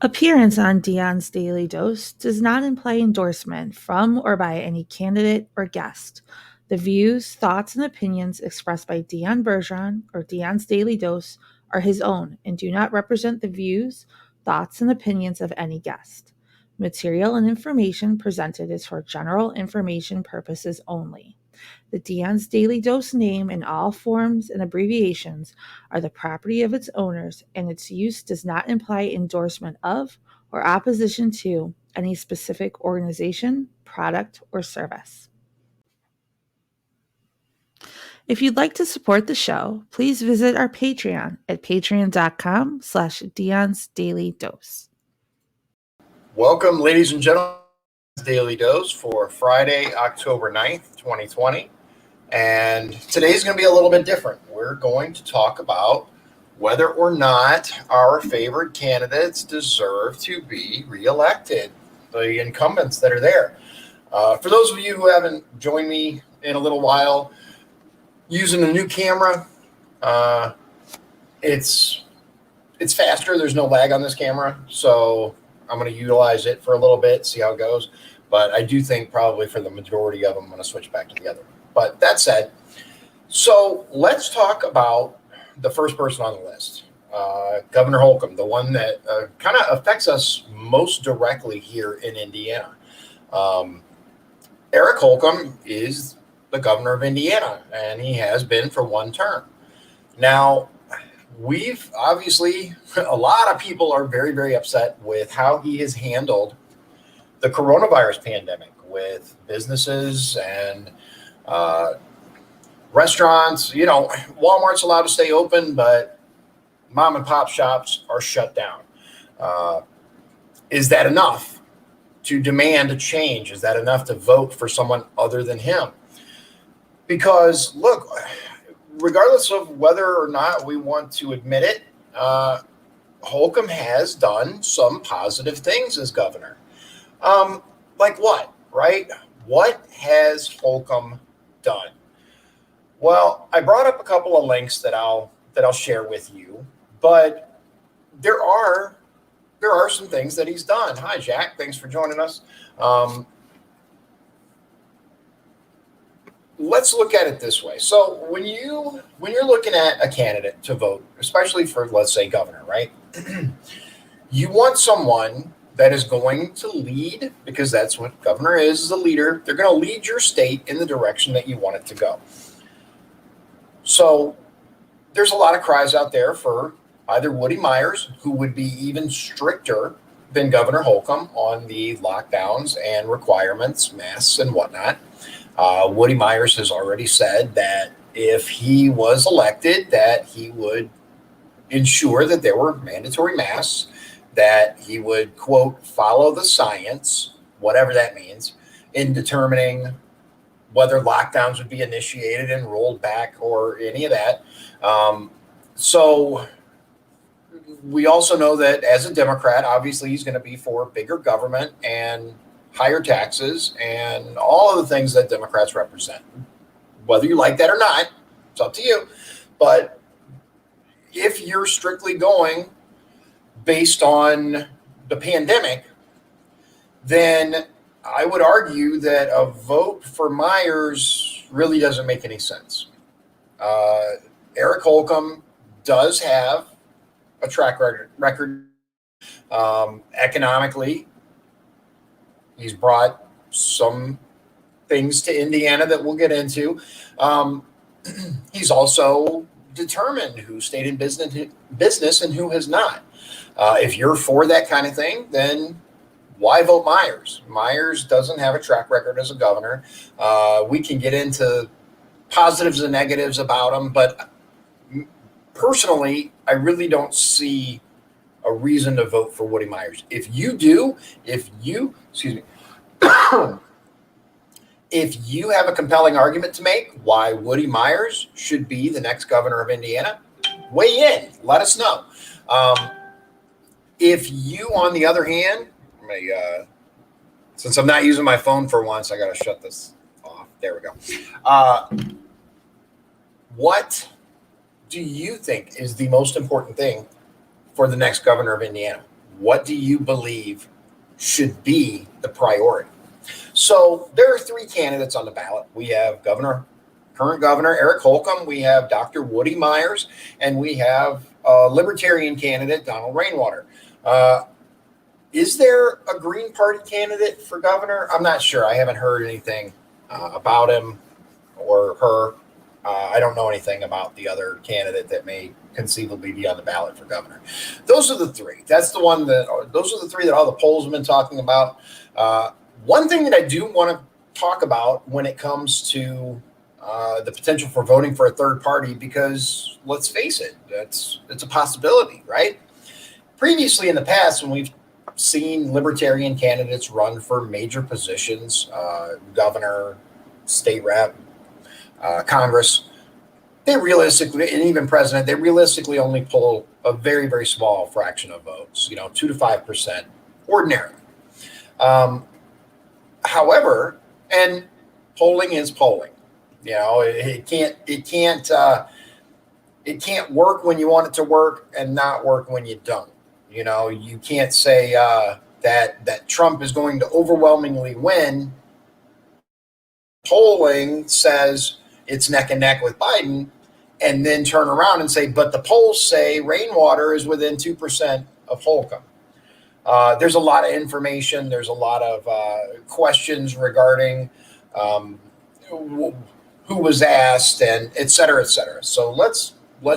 Appearance on Dion's Daily Dose does not imply endorsement from or by any candidate or guest. The views, thoughts, and opinions expressed by Dion Bergeron or Dion's Daily Dose are his own and do not represent the views, thoughts, and opinions of any guest. Material and information presented is for general information purposes only. The Dion's Daily Dose name in all forms and abbreviations are the property of its owners, and its use does not imply endorsement of or opposition to any specific organization, product, or service. If you'd like to support the show, please visit our Patreon at patreon.com/Dion's Daily Dose. Welcome, ladies and gentlemen, to Daily Dose for Friday, October 9th, 2020. And today's going to be a little bit different. We're going to talk about whether or not our favorite candidates deserve to be reelected, the incumbents that are there. For those of you who haven't joined me in a little while, using a new camera, it's faster. There's no lag on this camera, so I'm going to utilize it for a little bit, see how it goes. But I do think probably for the majority of them, I'm going to switch back to the other. But that said, so let's talk about the first person on the list, Governor Holcomb, the one that kind of affects us most directly here in Indiana. Eric Holcomb is the governor of Indiana, and he has been for one term. Now, we've obviously, a lot of people are very, very upset with how he has handled the coronavirus pandemic with businesses and restaurants. You know, Walmart's allowed to stay open, but mom and pop shops are shut down. Is that enough to demand a change? Is that enough to vote for someone other than him? Because, look, regardless of whether or not we want to admit it, Holcomb has done some positive things as governor. Like what, right? What has Holcomb done? Well, I brought up a couple of links that I'll share with you, but there are some things that he's done. Hi, Jack. Thanks for joining us. Let's look at it this way. So when you're looking at a candidate to vote, especially for, let's say, governor, right? You want someone that is going to lead, because that's what governor is a leader. They're going to lead your state in the direction that you want it to go. So there's a lot of cries out there for either Woody Myers, who would be even stricter than Governor Holcomb on the lockdowns and requirements, masks and whatnot. Woody Myers has already said that if he was elected, that he would ensure that there were mandatory masks, that he would, quote, follow the science, whatever that means, in determining whether lockdowns would be initiated and rolled back or any of that. So we also know that as a Democrat, obviously he's going to be for bigger government and higher taxes and all of the things that Democrats represent. Whether you like that or not, it's up to you. But if you're strictly going based on the pandemic, then I would argue that a vote for Myers really doesn't make any sense. Eric Holcomb does have a track record economically. He's brought some things to Indiana that we'll get into. He's also determined who stayed in business and who has not. If you're for that kind of thing, then why vote Myers? Myers doesn't have a track record as a governor. We can get into positives and negatives about him, but personally, I really don't see a reason to vote for Woody Myers. If you have a compelling argument to make why Woody Myers should be the next governor of Indiana, weigh in. Let us know. If you, on the other hand, since I'm not using my phone for once, I got to shut this off. There we go. What do you think is the most important thing for the next governor of Indiana? What do you believe should be the priority? So there are three candidates on the ballot. We have current Governor Eric Holcomb, we have Dr. Woody Myers, and we have Libertarian candidate Donald Rainwater. Is there a Green Party candidate for governor? I'm not sure. I haven't heard anything about him or her. I don't know anything about the other candidate that may conceivably be on the ballot for governor. Those are the three. Those are the three that all the polls have been talking about. One thing that I do want to talk about when it comes to the potential for voting for a third party, because let's face it, it's a possibility, right? Previously in the past, when we've seen libertarian candidates run for major positions, governor, state rep, Congress, they realistically, and even president, they realistically only pull a very, very small fraction of votes, 2 to 5% ordinarily. However, and polling is polling. It can't work when you want it to work and not work when you don't. You can't say that Trump is going to overwhelmingly win. Polling says it's neck and neck with Biden, and then turn around and say, but the polls say Rainwater is within 2% of Holcomb. There's a lot of information. There's a lot of questions regarding who was asked, and et cetera, et cetera. So let's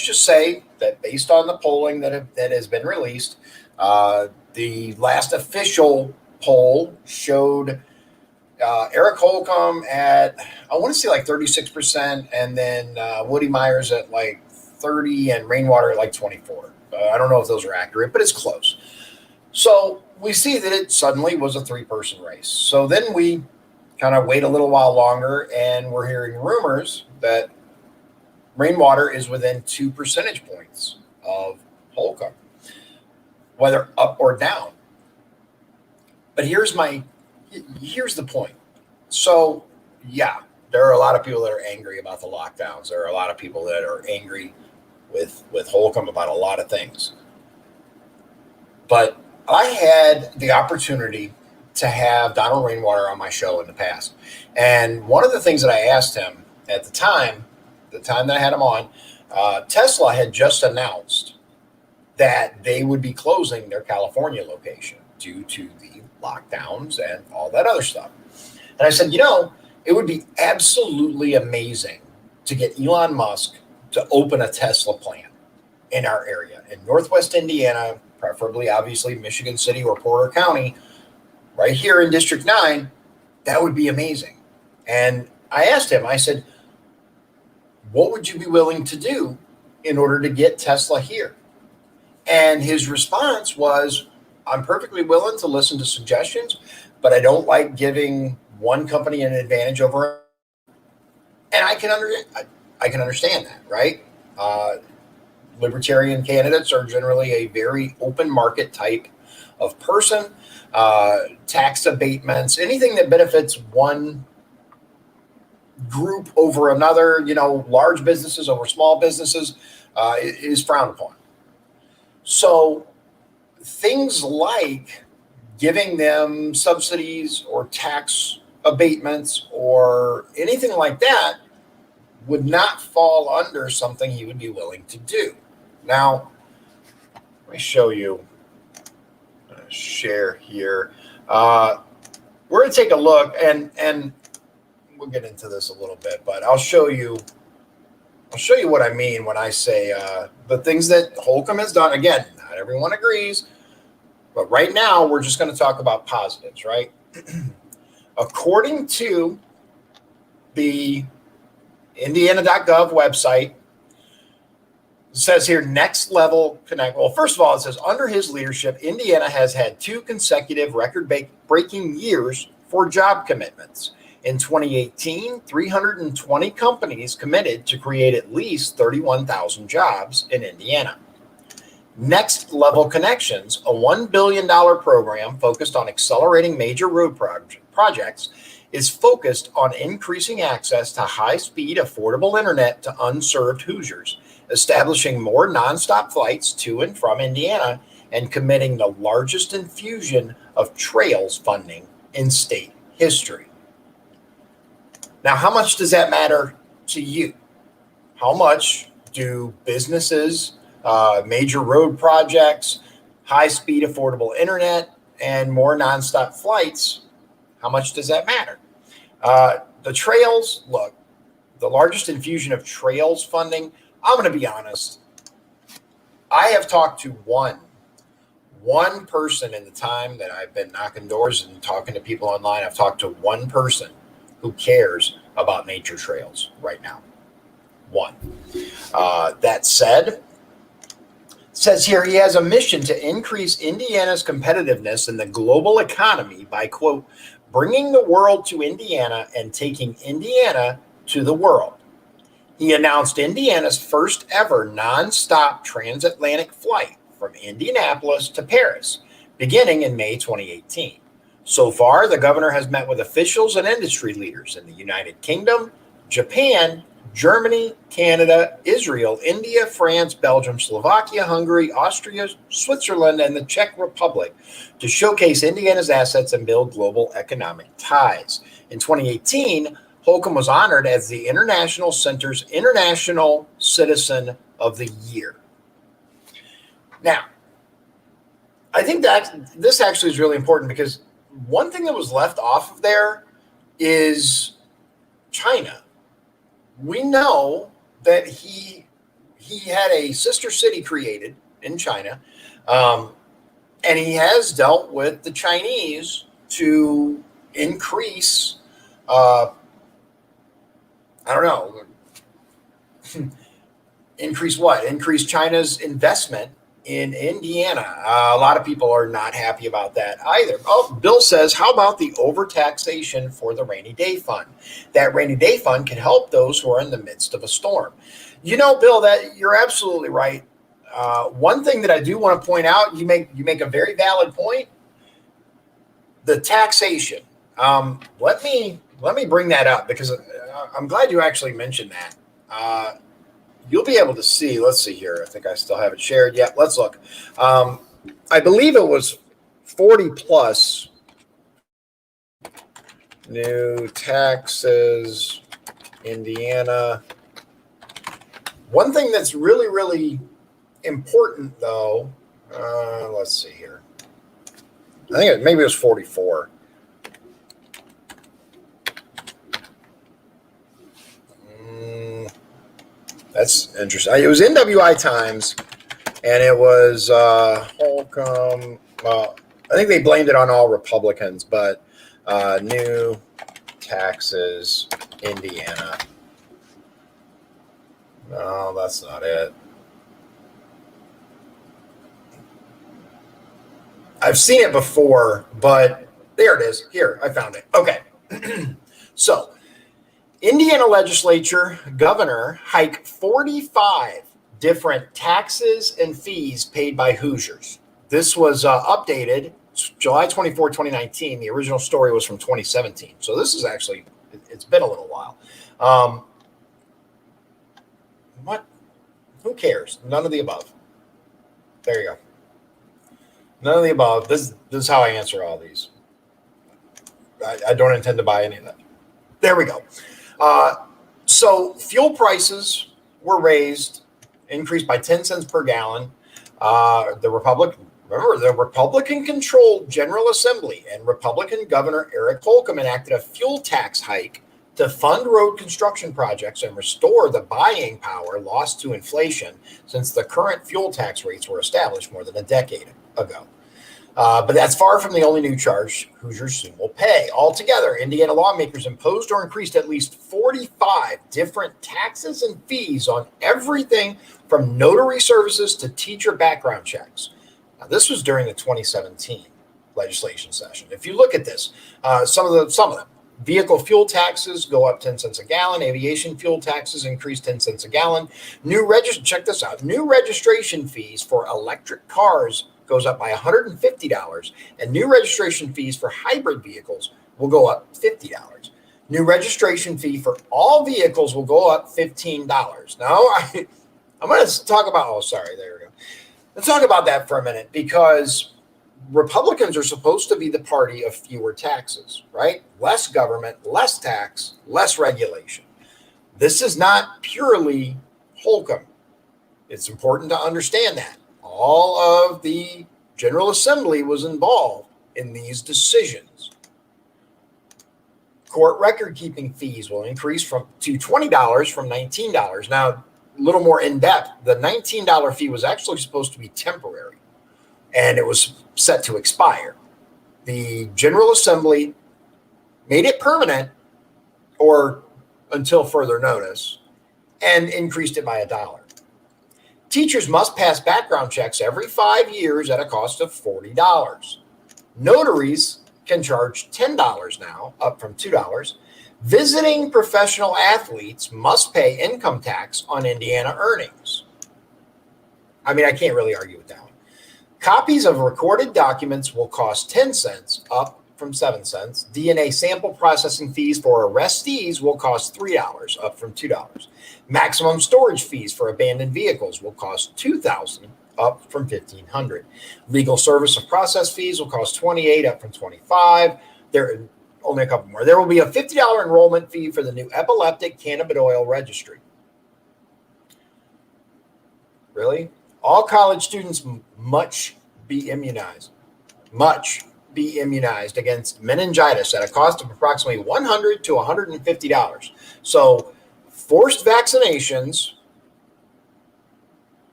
just say that based on the polling that has been released, the last official poll showed Eric Holcomb at, I want to say like 36%, and then Woody Myers at like 30, and Rainwater at like 24. I don't know if those are accurate, but it's close. So we see that it suddenly was a three-person race. So then we kind of wait a little while longer, and we're hearing rumors that Rainwater is within 2 percentage points of Holcomb, whether up or down. But here's the point. So, yeah, there are a lot of people that are angry about the lockdowns. There are a lot of people that are angry with Holcomb about a lot of things. But I had the opportunity to have Donald Rainwater on my show in the past. And one of the things that I asked him at the time that I had him on, Tesla had just announced that they would be closing their California location due to the lockdowns and all that other stuff. And I said, it would be absolutely amazing to get Elon Musk to open a Tesla plant in our area in Northwest Indiana, preferably, obviously, Michigan City or Porter County, right here in District 9. That would be amazing. And I asked him, I said, what would you be willing to do in order to get Tesla here? And his response was, I'm perfectly willing to listen to suggestions, but I don't like giving one company an advantage over. And I can understand that, right? Libertarian candidates are generally a very open market type of person. Tax abatements, anything that benefits one group over another, large businesses over small businesses, is frowned upon. So things like giving them subsidies or tax abatements or anything like that would not fall under something he would be willing to do. Now, let me show you, share here. We're going to take a look, and we'll get into this a little bit, but I'll show you what I mean when I say the things that Holcomb has done. Again, not everyone agrees, but right now we're just going to talk about positives, right? According to the Indiana.gov website, it says here, next level connect. Well, first of all, it says under his leadership, Indiana has had 2 consecutive record-breaking years for job commitments. In 2018, 320 companies committed to create at least 31,000 jobs in Indiana. Next Level Connections, a $1 billion program focused on accelerating major road projects, is focused on increasing access to high-speed, affordable internet to unserved Hoosiers, establishing more nonstop flights to and from Indiana, and committing the largest infusion of trails funding in state history. Now, how much does that matter to you? How much do businesses, major road projects, high-speed affordable internet, and more nonstop flights, how much does that matter? The trails, look, the largest infusion of trails funding, I'm going to be honest. I have talked to one person in the time that I've been knocking doors and talking to people online. I've talked to one person who cares about nature trails right now. One. That said, says here he has a mission to increase Indiana's competitiveness in the global economy by, quote, bringing the world to Indiana and taking Indiana to the world. He announced Indiana's first ever nonstop transatlantic flight from Indianapolis to Paris, beginning in May 2018. So far, the governor has met with officials and industry leaders in the United Kingdom, Japan, Germany, Canada, Israel, India, France, Belgium, Slovakia, Hungary, Austria, Switzerland, and the Czech Republic to showcase Indiana's assets and build global economic ties. In 2018, Holcomb was honored as the International Center's International Citizen of the Year. Now, I think that this actually is really important because one thing that was left off of there is China. We know that he had a sister city created in China, and he has dealt with the Chinese to increase, increase what? Increase China's investment in Indiana. A lot of people are not happy about that either. Oh, Bill says, how about the overtaxation for the rainy day fund? That rainy day fund can help those who are in the midst of a storm. You know, Bill, that you're absolutely right. One thing that I do want to point out, you make a very valid point. The taxation. Let me bring that up because I'm glad you actually mentioned that. You'll be able to see. Let's see here. I think I still have it shared. Yeah, let's look. I believe it was 40 plus new taxes, Indiana. One thing that's really, really important, though, let's see here. I think maybe it was 44. That's interesting. It was NWI Times, and it was Holcomb. Well, I think they blamed it on all Republicans, but new taxes, Indiana. No, that's not it. I've seen it before, but there it is. Here, I found it. Okay. So, Indiana legislature governor hike 45 different taxes and fees paid by Hoosiers. This was updated July 24, 2019. The original story was from 2017. So this is actually, it's been a little while. What? Who cares? None of the above. There you go. None of the above. This is how I answer all these. I don't intend to buy any of that. There we go. So fuel prices were increased by 10 cents per gallon. The Republican-controlled General Assembly and Republican Governor Eric Holcomb enacted a fuel tax hike to fund road construction projects and restore the buying power lost to inflation since the current fuel tax rates were established more than a decade ago. But that's far from the only new charge Hoosiers soon will pay. Altogether, Indiana lawmakers imposed or increased at least 45 different taxes and fees on everything from notary services to teacher background checks. Now, this was during the 2017 legislation session. If you look at this, some of them, vehicle fuel taxes go up 10 cents a gallon. Aviation fuel taxes increase 10 cents a gallon. Check this out. New registration fees for electric cars goes up by $150, and new registration fees for hybrid vehicles will go up $50. New registration fee for all vehicles will go up $15. Now, I'm going to talk about, there we go. Let's talk about that for a minute, because Republicans are supposed to be the party of fewer taxes, right? Less government, less tax, less regulation. This is not purely Holcomb. It's important to understand that. All of the General Assembly was involved in these decisions. Court record keeping fees will increase to $20 from $19. Now, a little more in depth, the $19 fee was actually supposed to be temporary, and it was set to expire. The General Assembly made it permanent, or until further notice, and increased it by $1. Teachers must pass background checks every 5 years at a cost of $40. Notaries can charge $10 now, up from $2. Visiting professional athletes must pay income tax on Indiana earnings. I mean, I can't really argue with that one. Copies of recorded documents will cost 10 cents, up from 7 cents. DNA sample processing fees for arrestees will cost $3, up from $2. Maximum storage fees for abandoned vehicles will cost $2,000, up from $1,500. Legal service of process fees will cost $28, up from $25. There are only a couple more. There will be a $50 enrollment fee for the new epileptic cannabidiol registry. Really? All college students must be immunized against meningitis at a cost of approximately $100 to $150. So forced vaccinations,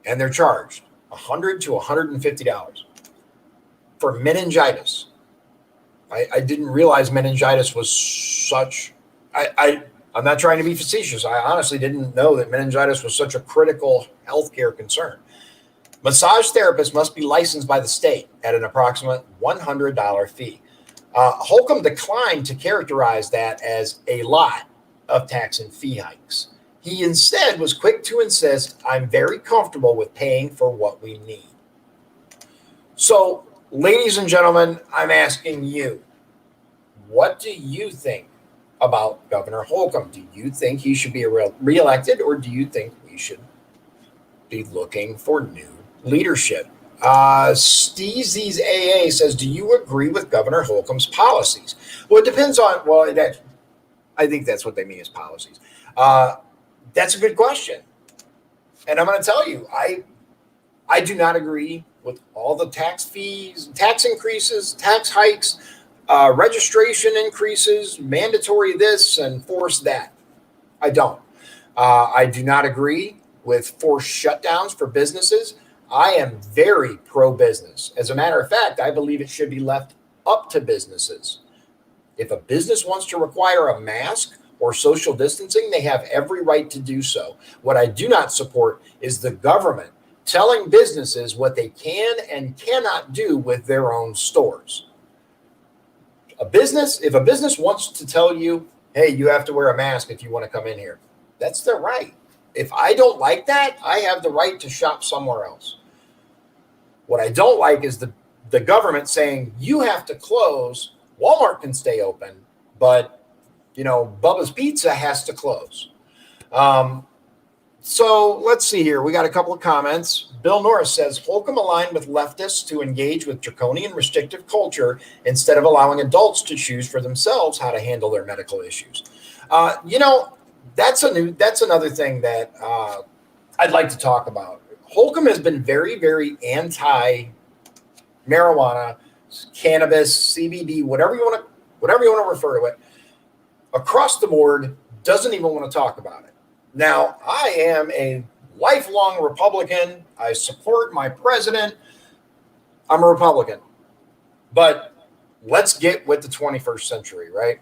and they're charged $100 to $150 for meningitis. I didn't realize meningitis was such. I'm not trying to be facetious. I honestly didn't know that meningitis was such a critical healthcare concern. Massage therapists must be licensed by the state at an approximate $100 fee. Holcomb declined to characterize that as a lot of tax and fee hikes. He instead was quick to insist, "I'm very comfortable with paying for what we need." So, ladies and gentlemen, I'm asking you, what do you think about Governor Holcomb? Do you think he should be reelected, or do you think we should be looking for new leadership? Steezy's AA says, do you agree with Governor Holcomb's policies? Well, it depends on, I think that's what they mean as policies. That's a good question. And I'm going to tell you, I do not agree with all the tax fees, tax increases, tax hikes, registration increases, mandatory this and forced that. I don't. I do not agree with forced shutdowns for businesses. I am very pro-business. As a matter of fact, I believe it should be left up to businesses. If a business wants to require a mask or social distancing, they have every right to do so. What I do not support is the government telling businesses what they can and cannot do with their own stores. If a business wants to tell you, hey, you have to wear a mask if you want to come in here, that's their right. If I don't like that, I have the right to shop somewhere else. What I don't like is the government saying you have to close. Walmart can stay open, but Bubba's Pizza has to close. So let's see here. We got a couple of comments. Bill Norris says Holcomb aligned with leftists to engage with draconian restrictive culture instead of allowing adults to choose for themselves how to handle their medical issues. That's another thing that I'd like to talk about. Holcomb has been very, very anti-marijuana, cannabis, CBD, whatever you want to refer to it. Across the board, doesn't even want to talk about it. Now, I am a lifelong Republican. I support my president. I'm a Republican. But let's get with the 21st century, right?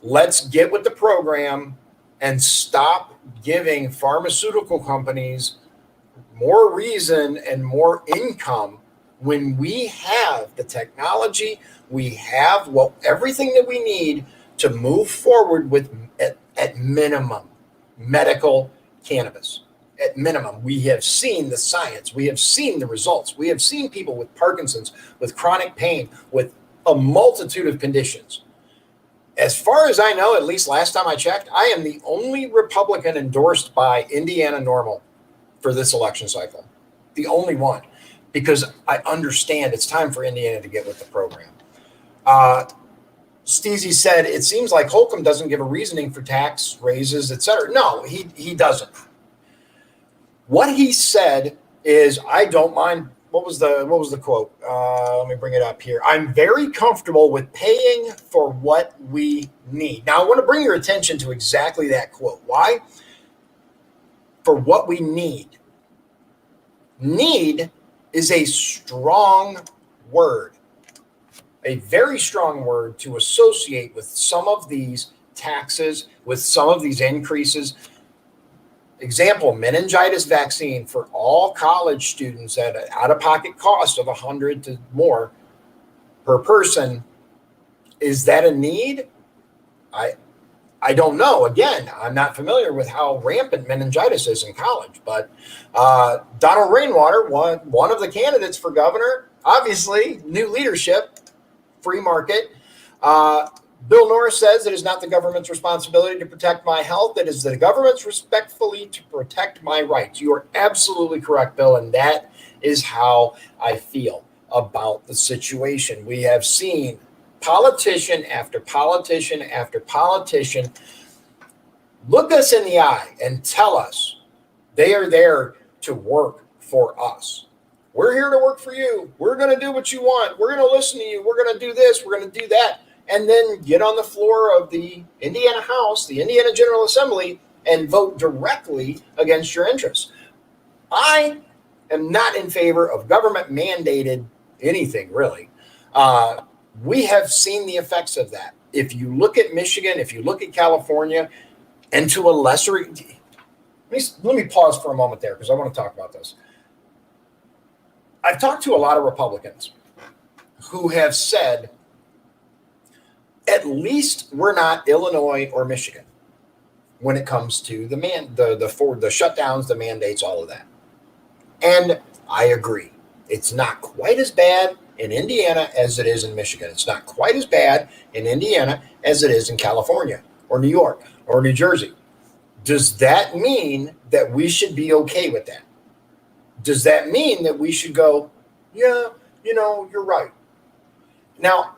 Let's get with the program and stop giving pharmaceutical companies more reason and more income when we have the technology, we have everything that we need to move forward with, at minimum, medical cannabis. At minimum, we have seen the science. We have seen the results. We have seen people with Parkinson's, with chronic pain, with a multitude of conditions. As far as I know, at least last time I checked, I am the only Republican endorsed by Indiana NORML for this election cycle. The only one. because I understand it's time for Indiana to get with the program. Steezy said, it seems like Holcomb doesn't give a reasoning for tax raises, et cetera. No, he doesn't. What he said is, I don't mind. What was the quote? Let me bring it up here. I'm very comfortable with paying for what we need. Now, I want to bring your attention to exactly that quote. Why? For what we need. Need is a strong word, a very strong word to associate with some of these taxes, with some of these increases. Example, meningitis vaccine for all college students at an out-of-pocket cost of $100 to more per person. Is that a need? I don't know. Again, I'm not familiar with how rampant meningitis is in college, but Donald Rainwater, one of the candidates for governor, obviously new leadership, free market. Bill Norris says it is not the government's responsibility to protect my health. It is the government's respectfully to protect my rights. You are absolutely correct, Bill, and that is how I feel about the situation. We have seen politician after politician after politician look us in the eye and tell us they are there to work for us. We're here to work for you. We're going to do what you want. We're going to listen to you. We're going to do this. We're going to do that. And then get on the floor of the Indiana House, the Indiana General Assembly, and vote directly against your interests. I am not in favor of government mandated anything, really. We have seen the effects of that. If you look at Michigan, if you look at California, and to a lesser, let me pause for a moment there because I want to talk about this. I've talked to a lot of Republicans who have said, at least we're not Illinois or Michigan when it comes to the shutdowns, the mandates, all of that. And I agree. It's not quite as bad in Indiana as it is in Michigan. It's not quite as bad in Indiana as it is in California or New York or New Jersey. Does that mean that we should be okay with that? Does that mean that we should go, yeah, you're right? Now,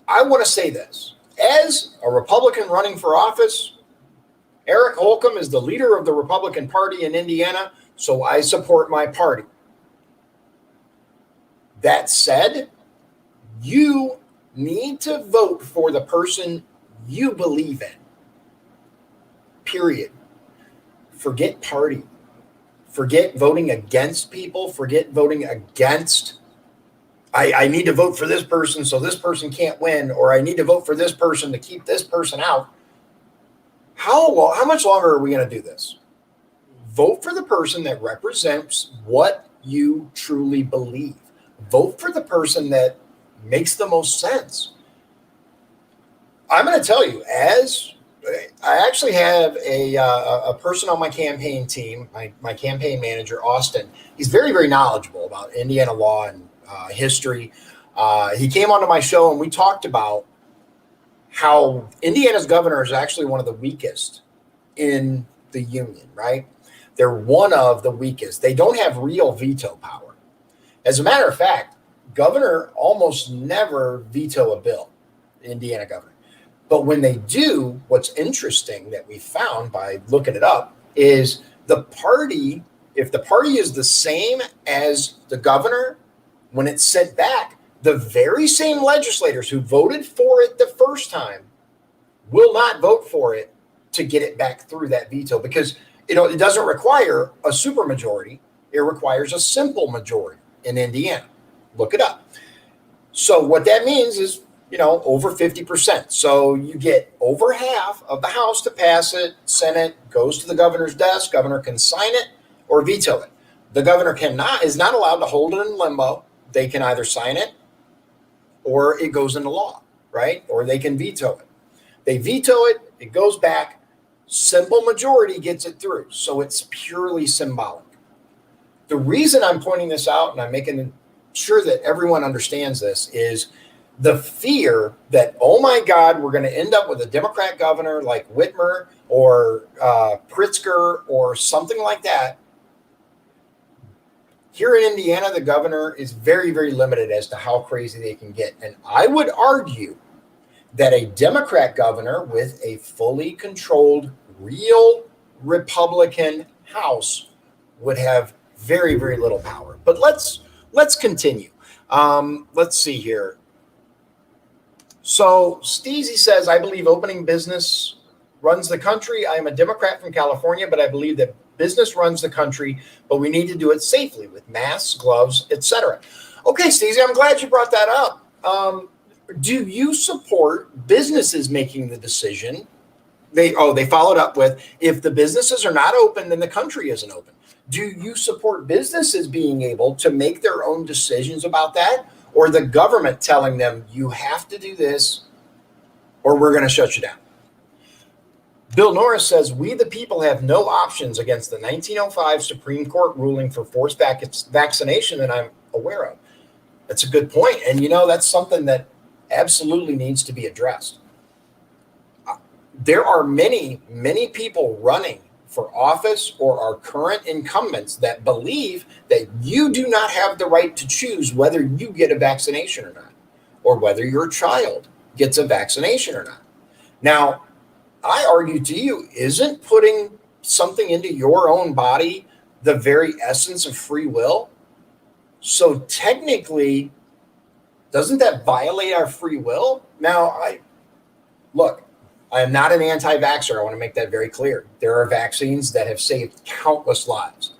I want to say this. As a Republican running for office, Eric Holcomb is the leader of the Republican Party in Indiana, so I support my party. That said, you need to vote for the person you believe in. Period. Forget party. Forget voting against people. Forget voting against, I need to vote for this person so this person can't win, or I need to vote for this person to keep this person out. How much longer are we going to do this? Vote for the person that represents what you truly believe. Vote for the person that makes the most sense. I'm going to tell you, as I actually have a person on my campaign team, my campaign manager, Austin. He's very, very knowledgeable about Indiana law and history. He came onto my show and we talked about how Indiana's governor is actually one of the weakest in the union, right? They're one of the weakest. They don't have real veto power. As a matter of fact, governor almost never veto a bill, the Indiana governor. But when they do, what's interesting that we found by looking it up is the party, if the party is the same as the governor, when it's sent back, the very same legislators who voted for it the first time will not vote for it to get it back through that veto, because it doesn't require a supermajority. It requires a simple majority in Indiana. Look it up. So what that means is, over 50%. So you get over half of the House to pass it. Senate goes to the governor's desk. Governor can sign it or veto it. The governor is not allowed to hold it in limbo. They can either sign it or it goes into law, right? Or they can veto it. They veto it, it goes back. Simple majority gets it through. So it's purely symbolic. The reason I'm pointing this out and I'm making sure that everyone understands this is the fear that, oh my God, we're going to end up with a Democrat governor like Whitmer or Pritzker or something like that. Here in Indiana, the governor is very, very limited as to how crazy they can get. And I would argue that a Democrat governor with a fully controlled, real Republican House would have very, very little power. But let's continue. Let's see here. So Steezy says, I believe opening business runs the country. I am a Democrat from California, but I believe that business runs the country, but we need to do it safely with masks, gloves, etc. Okay, Steezy, I'm glad you brought that up. Do you support businesses making the decision? They followed up with, if the businesses are not open, then the country isn't open. Do you support businesses being able to make their own decisions about that? Or the government telling them, you have to do this or we're going to shut you down? Bill Norris says, we the people have no options against the 1905 Supreme Court ruling for forced vaccination that I'm aware of. That's a good point. And, that's something that absolutely needs to be addressed. There are many, many people running for office or are current incumbents that believe that you do not have the right to choose whether you get a vaccination or not, or whether your child gets a vaccination or not. Now, I argue to you, isn't putting something into your own body the very essence of free will? So technically, doesn't that violate our free will? Now, I am not an anti-vaxxer. I want to make that very clear. There are vaccines that have saved countless lives.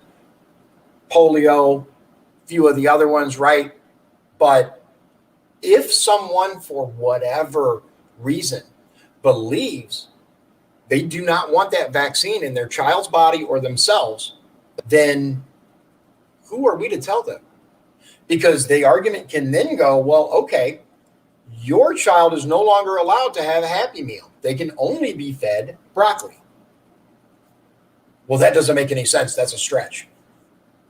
Polio, a few of the other ones, right? But if someone, for whatever reason, believes they do not want that vaccine in their child's body or themselves, then who are we to tell them? Because the argument can then go, well, okay, your child is no longer allowed to have a Happy Meal. They can only be fed broccoli. Well, that doesn't make any sense. That's a stretch.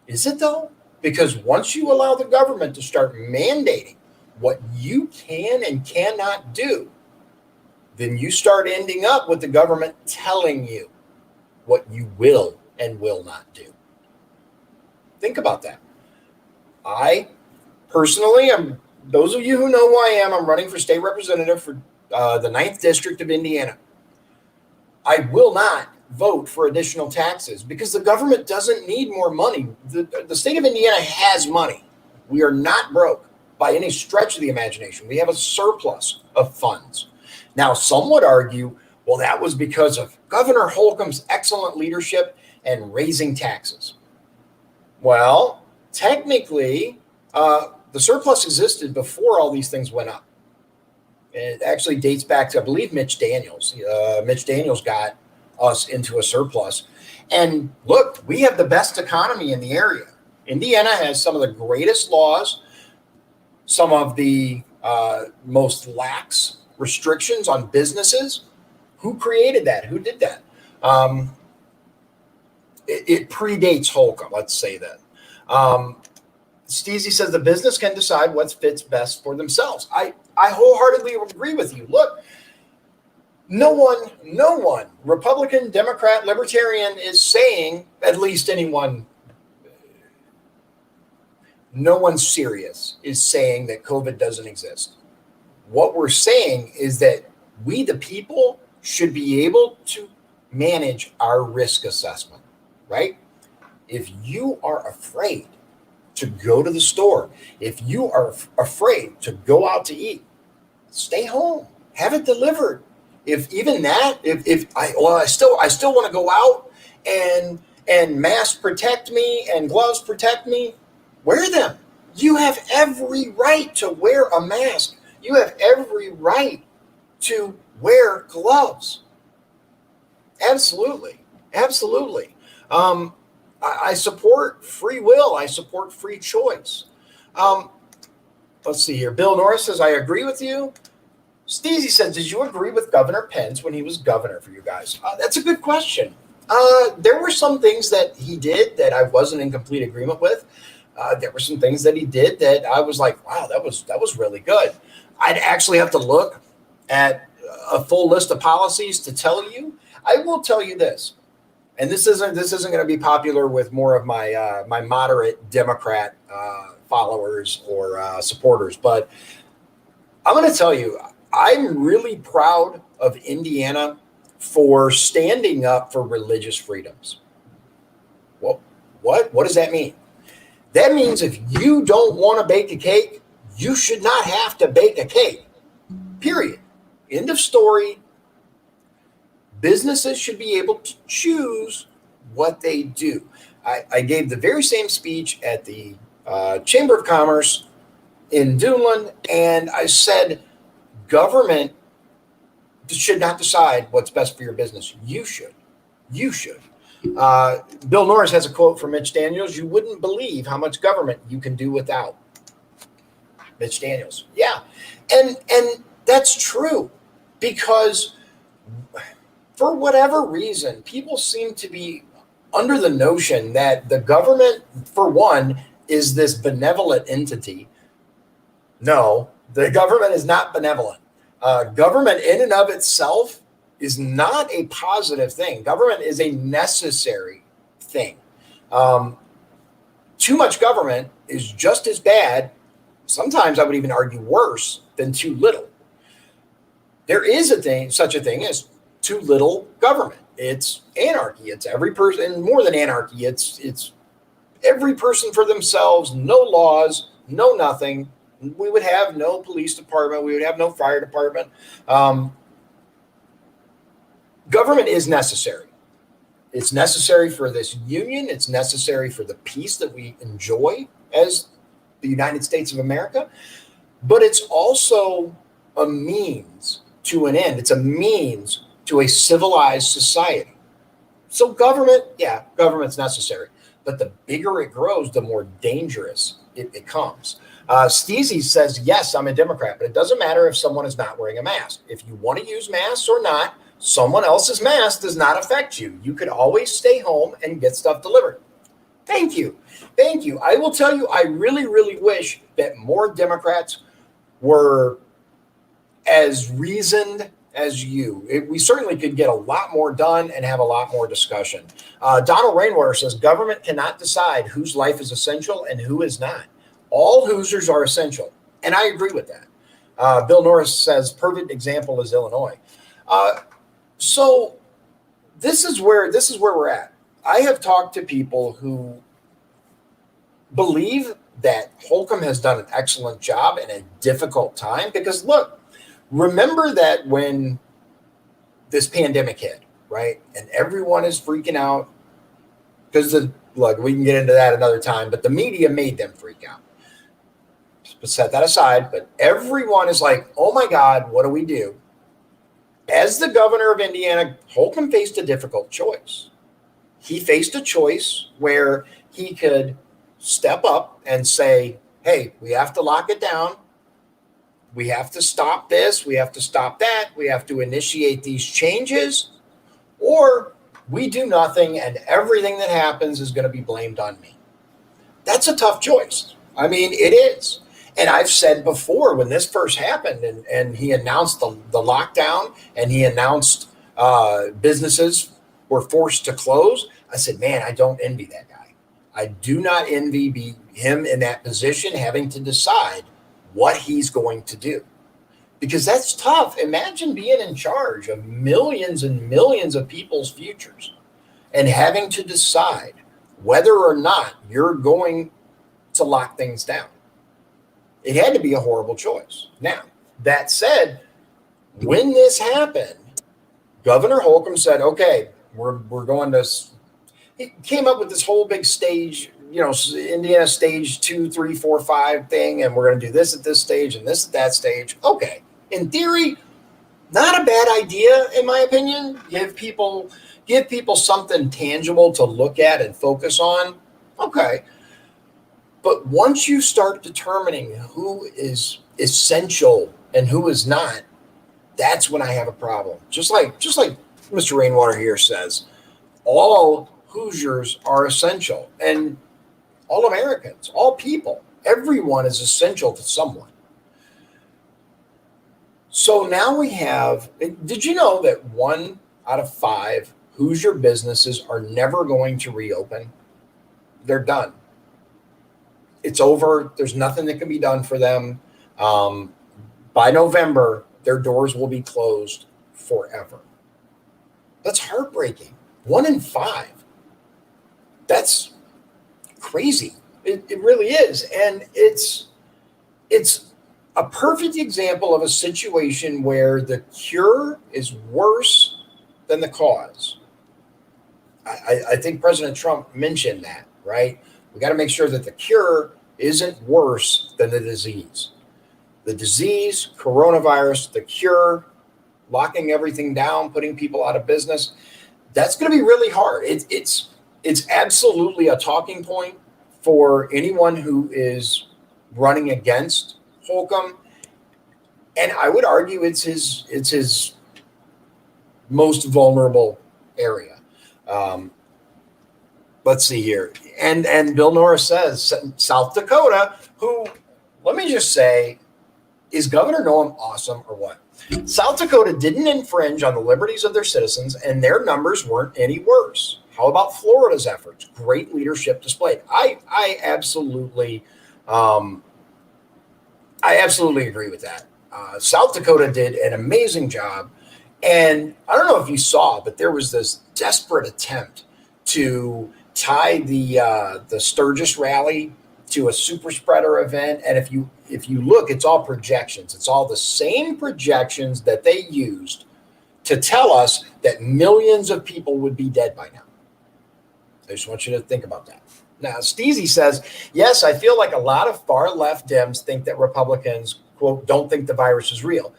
Is it though? Because once you allow the government to start mandating what you can and cannot do, then you start ending up with the government telling you what you will and will not do. Think about that. I personally am, those of you who know who I am, I'm running for state representative for the 9th District of Indiana. I will not vote for additional taxes because the government doesn't need more money. The state of Indiana has money. We are not broke by any stretch of the imagination. We have a surplus of funds. Now, some would argue, well, that was because of Governor Holcomb's excellent leadership and raising taxes. Well, technically, the surplus existed before all these things went up. It actually dates back to, I believe, Mitch Daniels. Mitch Daniels got us into a surplus. And look, we have the best economy in the area. Indiana has some of the greatest laws, some of the most lax restrictions on businesses. Who created that? Who did that? It predates Holcomb, let's say that. Steezy says the business can decide what fits best for themselves. I wholeheartedly agree with you. Look, no one, Republican, Democrat, Libertarian is saying, at least anyone, no one serious is saying that COVID doesn't exist. What we're saying is that we, the people, should be able to manage our risk assessment, right? If you are afraid to go to the store, if you are afraid to go out to eat, stay home, have it delivered. If even that, I still want to go out and mask protect me and gloves protect me, wear them. You have every right to wear a mask. You have every right to wear gloves. Absolutely. Absolutely. I support free will. I support free choice. Let's see here. Bill Norris says, I agree with you. Steezy says, did you agree with Governor Pence when he was governor for you guys? That's a good question. There were some things that he did that I wasn't in complete agreement with. There were some things that he did that I was like, wow, that was really good. I'd actually have to look at a full list of policies to tell you. I will tell you this, and this isn't going to be popular with more of my my moderate Democrat followers or supporters, but I'm going to tell you, I'm really proud of Indiana for standing up for religious freedoms. Well, what does that mean? That means if you don't want to bake a cake, you should not have to bake a cake. Period. End of story. Businesses should be able to choose what they do. I gave the very same speech at the Chamber of Commerce in Duneland, and I said, government should not decide what's best for your business. You should. You should. Bill Norris has a quote from Mitch Daniels. You wouldn't believe how much government you can do without. Mitch Daniels. Yeah. And that's true, because for whatever reason, people seem to be under the notion that the government, for one, is this benevolent entity. No, the government is not benevolent. Government in and of itself is not a positive thing. Government is a necessary thing. Too much government is just as bad. Sometimes I would even argue worse than too little. There is such a thing as too little government. It's anarchy. It's every person, and more than anarchy, it's every person for themselves, no laws, no nothing. We would have no police department. We would have no fire department. Government is necessary. It's necessary for this union. It's necessary for the peace that we enjoy as the United States of America. But it's also a means to an end. It's a means to a civilized society. So government's necessary. But the bigger it grows, the more dangerous it becomes. Steezy says, yes, I'm a Democrat, but it doesn't matter if someone is not wearing a mask. If you want to use masks or not, someone else's mask does not affect you. You could always stay home and get stuff delivered. Thank you. Thank you. I will tell you, I really, really wish that more Democrats were as reasoned as you. We certainly could get a lot more done and have a lot more discussion. Donald Rainwater says, government cannot decide whose life is essential and who is not. All Hoosiers are essential, and I agree with that. Bill Norris says, perfect example is Illinois. So this is where we're at. I have talked to people who believe that Holcomb has done an excellent job in a difficult time, because look, remember that when this pandemic hit, right, and everyone is freaking out because look, we can get into that another time, but the media made them freak out. Set that aside, but everyone is like, oh my God, what do we do? As the governor of Indiana, Holcomb faced a difficult choice. He faced a choice where he could step up and say, hey, we have to lock it down. We have to stop this. We have to stop that. We have to initiate these changes, or we do nothing and everything that happens is going to be blamed on me. That's a tough choice. I mean, it is. And I've said before, when this first happened and he announced the lockdown and he announced businesses were forced to close, I said, man, I don't envy that guy. I do not envy him in that position, having to decide what he's going to do, because that's tough. Imagine being in charge of millions and millions of people's futures and having to decide whether or not you're going to lock things down. It had to be a horrible choice. Now, that said, when this happened, Governor Holcomb said, okay, we're going to, he came up with this whole big stage, Indiana stage 2, 3, 4, 5 thing, and we're going to do this at this stage and this at that stage. Okay. In theory, not a bad idea, in my opinion. Give people something tangible to look at and focus on. Okay. But once you start determining who is essential and who is not, that's when I have a problem. Just like Mr. Rainwater here says, all Hoosiers are essential, and all Americans, all people, everyone is essential to someone. So now we have, did you know that 1 out of 5 Hoosier businesses are never going to reopen. They're done. It's over. There's nothing that can be done for them. Um, by November, their doors will be closed forever. That's heartbreaking. 1 in 5. That's crazy. It really is. And it's a perfect example of a situation where the cure is worse than the cause. I think President Trump mentioned that, right? We got to make sure that the cure isn't worse than the disease. The disease, coronavirus, the cure, locking everything down, putting people out of business, that's going to be really hard. It's absolutely a talking point for anyone who is running against Holcomb, and I would argue it's his most vulnerable area. Um, let's see here, and Bill Norris says South Dakota, who, let me just say, is Governor Noam awesome or what? South Dakota didn't infringe on the liberties of their citizens, and their numbers weren't any worse. How about Florida's efforts? Great leadership displayed. Um, I absolutely agree with that. South Dakota did an amazing job, and I don't know if you saw, but there was this desperate attempt to tie the Sturgis rally to a super spreader event. And if you look, it's all projections. It's all the same projections that they used to tell us that millions of people would be dead by now. I just want you to think about that. Now, Steezy says, yes, I feel like a lot of far left Dems think that Republicans, quote, don't think the virus is real.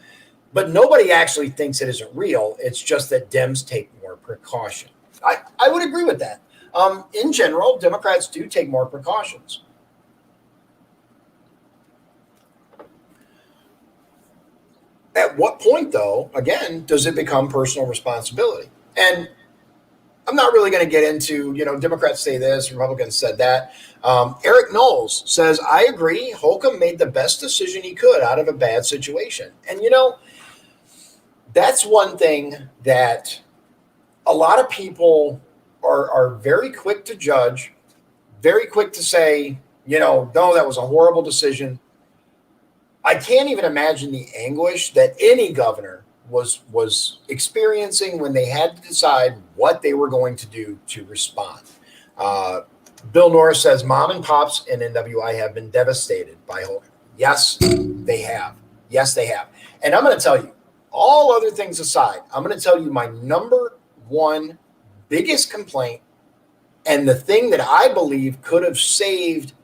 But nobody actually thinks it isn't real. It's just that Dems take more precaution. I would agree with that. In general, Democrats do take more precautions. At what point, though, again, does it become personal responsibility? And I'm not really going to get into, Democrats say this, Republicans said that. Eric Knowles says, I agree. Holcomb made the best decision he could out of a bad situation. And, that's one thing that a lot of people are very quick to judge, very quick to say, no, that was a horrible decision. I can't even imagine the anguish that any governor was experiencing when they had to decide what they were going to do to respond. Bill Norris says, Mom and Pops in NWI have been devastated by Holcomb. Yes, they have. Yes, they have. And I'm going to tell you, all other things aside, I'm going to tell you my number one biggest complaint, and the thing that I believe could have saved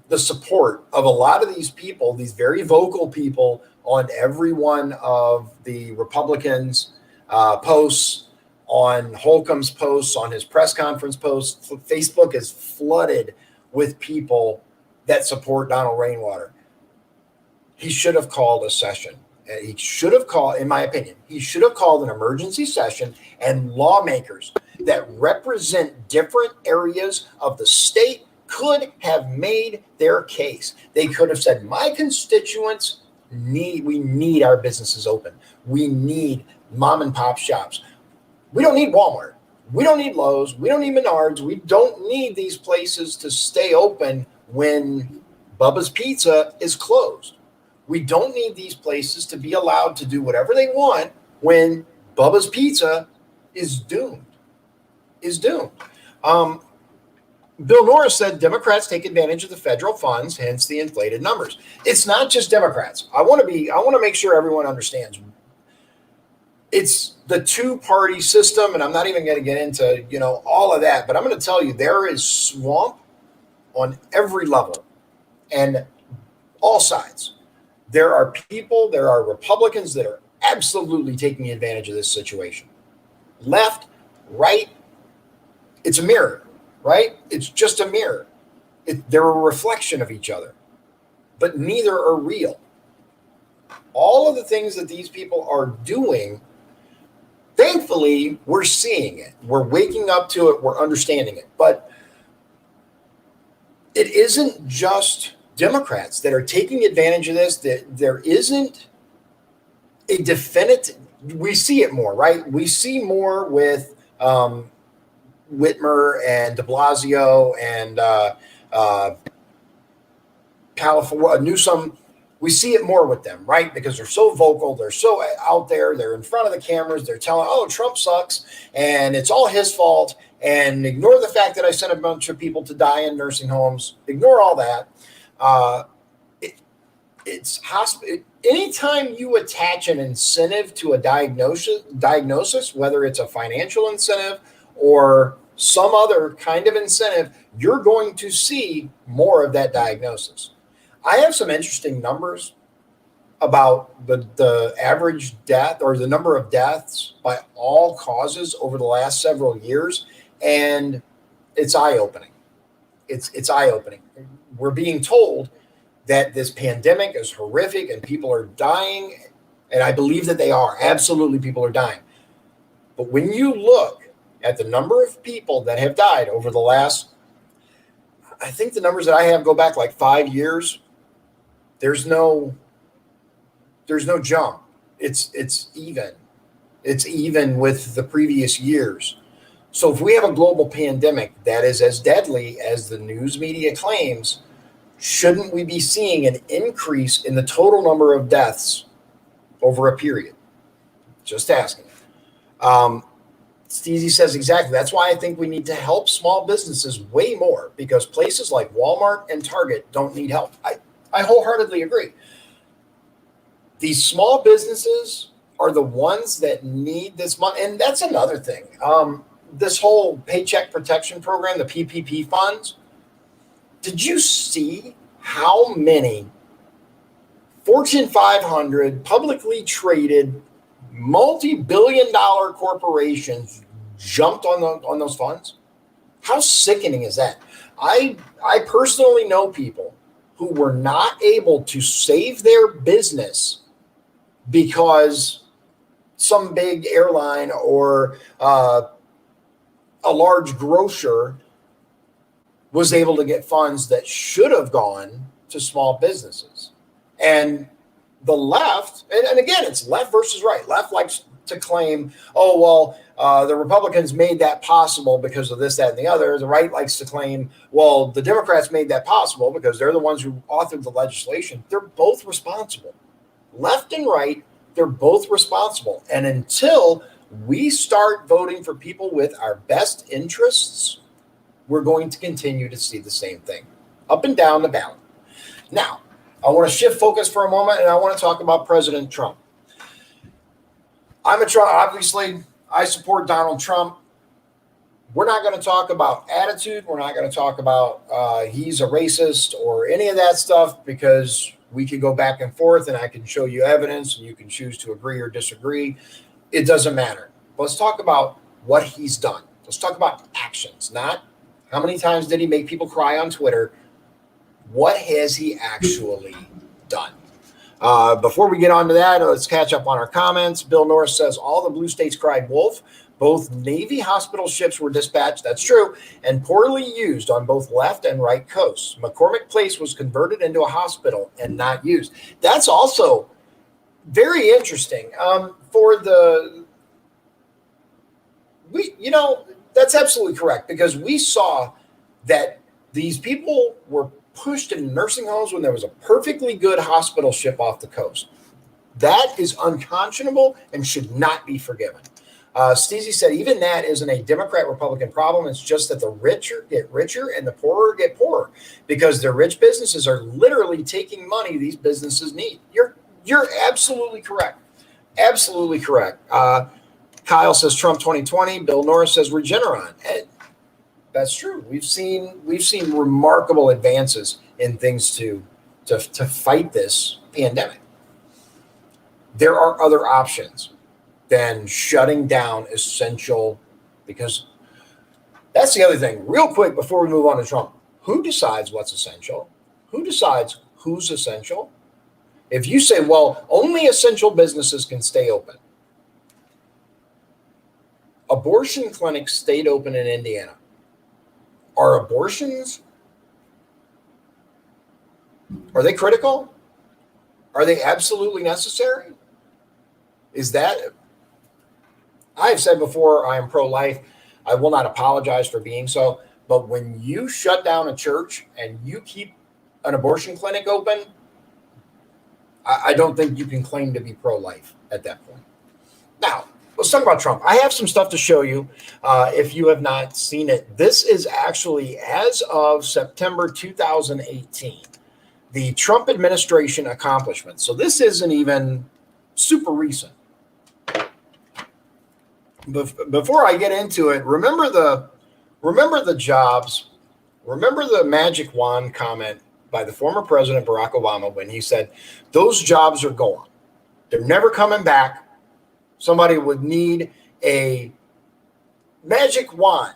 the support of a lot of these people, these very vocal people on every one of the Republicans' posts, on Holcomb's posts, on his press conference posts. Facebook is flooded with people that support Donald Rainwater. He should have called a session. He should have called, in my opinion, he should have called an emergency session, and lawmakers that represent different areas of the state could have made their case. They could have said, my constituents we need our businesses open. We need mom and pop shops. We don't need Walmart. We don't need Lowe's. We don't need Menards. We don't need these places to stay open when Bubba's Pizza is closed. We don't need these places to be allowed to do whatever they want when Bubba's Pizza is doomed. Bill Norris said Democrats take advantage of the federal funds, hence the inflated numbers. It's not just Democrats. I want to make sure everyone understands. It's the two-party system, and I'm not even going to get into, all of that, but I'm going to tell you there is swamp on every level and all sides. There are Republicans that are absolutely taking advantage of this situation. Left, right, it's a mirror. Right? It's just a mirror. They're a reflection of each other, but neither are real. All of the things that these people are doing, thankfully, we're seeing it. We're waking up to it. We're understanding it. But it isn't just Democrats that are taking advantage of this. That there isn't a definitive. we see it more, right? We see more with Whitmer and De Blasio and California, Newsom. We see it more with them, right? Because they're so vocal, they're so out there, they're in front of the cameras, they're telling, oh, Trump sucks and it's all his fault. And ignore the fact that I sent a bunch of people to die in nursing homes. Ignore all that. It's hospital. Anytime you attach an incentive to a diagnosis, whether it's a financial incentive or some other kind of incentive, you're going to see more of that diagnosis. I have some interesting numbers about the average death or the number of deaths by all causes over the last several years, and it's eye-opening. It's eye-opening. We're being told that this pandemic is horrific and people are dying, and I believe that they are. Absolutely, people are dying. But when you look at the number of people that have died over the last, I think the numbers that I have go back like 5 years. There's no jump. It's even. It's even with the previous years. So if we have a global pandemic that is as deadly as the news media claims, shouldn't we be seeing an increase in the total number of deaths over a period? Just asking. Steezy says exactly. That's why I think we need to help small businesses way more, because places like Walmart and Target don't need help. I wholeheartedly agree. These small businesses are the ones that need this money. And that's another thing. This whole Paycheck Protection Program, the PPP funds, did you see how many Fortune 500 publicly traded multi-billion-dollar corporations jumped on those funds? How sickening is that? I personally know people who were not able to save their business because some big airline or a large grocer was able to get funds that should have gone to small businesses. And the left, and again, it's left versus right. Left likes to claim, oh, well, the Republicans made that possible because of this, that, and the other. The right likes to claim, well, the Democrats made that possible because they're the ones who authored the legislation. They're both responsible. Left and right, they're both responsible. And until we start voting for people with our best interests, we're going to continue to see the same thing up and down the ballot. Now, I want to shift focus for a moment, and I want to talk about President Trump. I'm a Trump, obviously, I support Donald Trump. We're not going to talk about attitude. We're not going to talk about he's a racist or any of that stuff, because we could go back and forth and I can show you evidence and you can choose to agree or disagree. It doesn't matter. Let's talk about what he's done. Let's talk about actions, not how many times did he make people cry on Twitter. What has he actually done? Before we get on to that, let's catch up on our comments. Bill Norris says, all the blue states cried wolf. Both Navy hospital ships were dispatched, that's true, and poorly used on both left and right coasts. McCormick Place was converted into a hospital and not used. That's also very interesting. That's absolutely correct, because we saw that these people were pushed in nursing homes when there was a perfectly good hospital ship off the coast. That is unconscionable and should not be forgiven. Steezy said, even that isn't a Democrat-Republican problem. It's just that the richer get richer and the poorer get poorer, because the rich businesses are literally taking money these businesses need. You're absolutely correct. Absolutely correct. Kyle says Trump 2020. Bill Norris says Regeneron. That's true. We've seen remarkable advances in things to fight this pandemic. There are other options than shutting down essential, because that's the other thing. Real quick before we move on to Trump, who decides what's essential? Who decides who's essential? If you say, well, only essential businesses can stay open. Abortion clinics stayed open in Indiana. Are abortions, are they critical? Are they absolutely necessary? Is that I have said before, I am pro-life. I will not apologize for being so. But when you shut down a church and you keep an abortion clinic open, I don't think you can claim to be pro-life at that point. Now, let's talk about Trump. I have some stuff to show you if you have not seen it. This is actually as of September 2018, the Trump administration accomplishments. So this isn't even super recent. Before I get into it, remember the jobs, remember the magic wand comment by the former president Barack Obama when he said those jobs are gone. They're never coming back. Somebody would need a magic wand.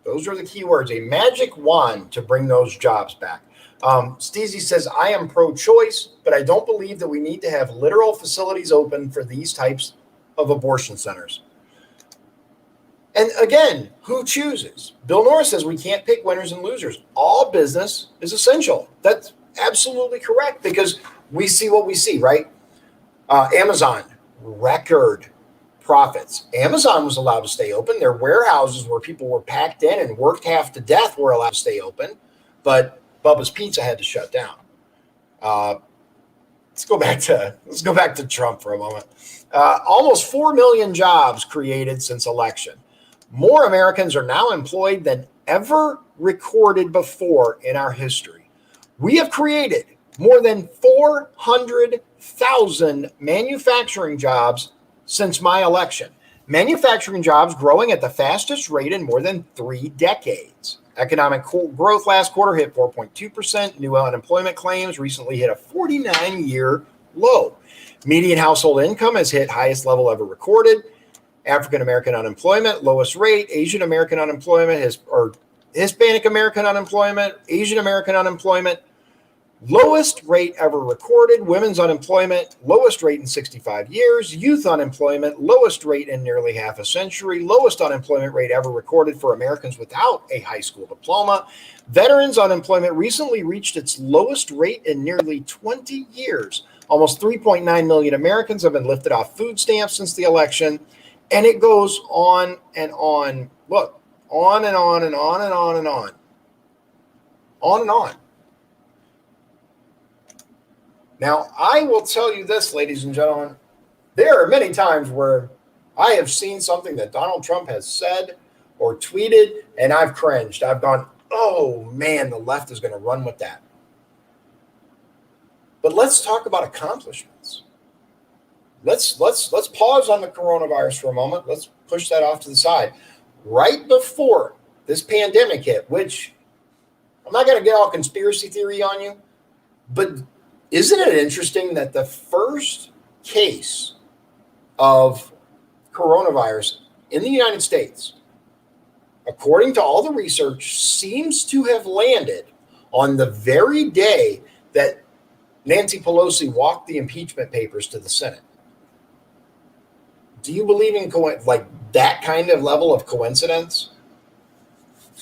Those are the key words, a magic wand to bring those jobs back. Steezy says, I am pro-choice, but I don't believe that we need to have literal facilities open for these types of abortion centers. And again, who chooses? Bill Norris says we can't pick winners and losers. All business is essential. That's absolutely correct because we see what we see, right? Amazon, record profits. Amazon was allowed to stay open. Their warehouses where people were packed in and worked half to death were allowed to stay open, but Bubba's Pizza had to shut down. Let's go back to Trump for a moment. Almost 4 million jobs created since election. More Americans are now employed than ever recorded before in our history. We have created more than 400,000 manufacturing jobs since my election. Manufacturing jobs growing at the fastest rate in more than 3 decades. Economic growth last quarter hit 4.2%. New unemployment claims recently hit a 49-year low. Median household income has hit highest level ever recorded. African American unemployment, lowest rate. Asian American unemployment or Hispanic American unemployment, Asian American unemployment, lowest rate ever recorded. Women's unemployment, lowest rate in 65 years. Youth unemployment, lowest rate in nearly half a century. Lowest unemployment rate ever recorded for Americans without a high school diploma. Veterans unemployment recently reached its lowest rate in nearly 20 years. Almost 3.9 million Americans have been lifted off food stamps since the election. And it goes on and on. Look, on and on and on and on and on. On and on. Now, I will tell you this, ladies and gentlemen. There are many times where I have seen something that Donald Trump has said or tweeted, and I've cringed. I've gone, oh, man, the left is going to run with that. But let's talk about accomplishments. Let's pause on the coronavirus for a moment. Let's push that off to the side. Right before this pandemic hit, which I'm not going to get all conspiracy theory on you, but isn't it interesting that the first case of coronavirus in the United States, according to all the research, seems to have landed on the very day that Nancy Pelosi walked the impeachment papers to the Senate? Do you believe in like that kind of level of coincidence?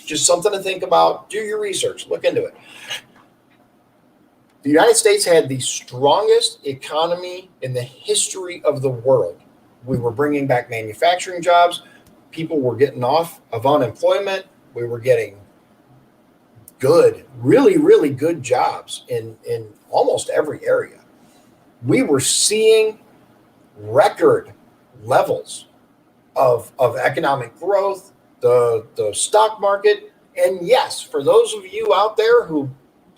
Just something to think about. Do your research. Look into it. The United States had the strongest economy in the history of the world. We were bringing back manufacturing jobs. People were getting off of unemployment. We were getting good, really, really good jobs in almost every area. We were seeing record levels of economic growth, the stock market. And yes, for those of you out there who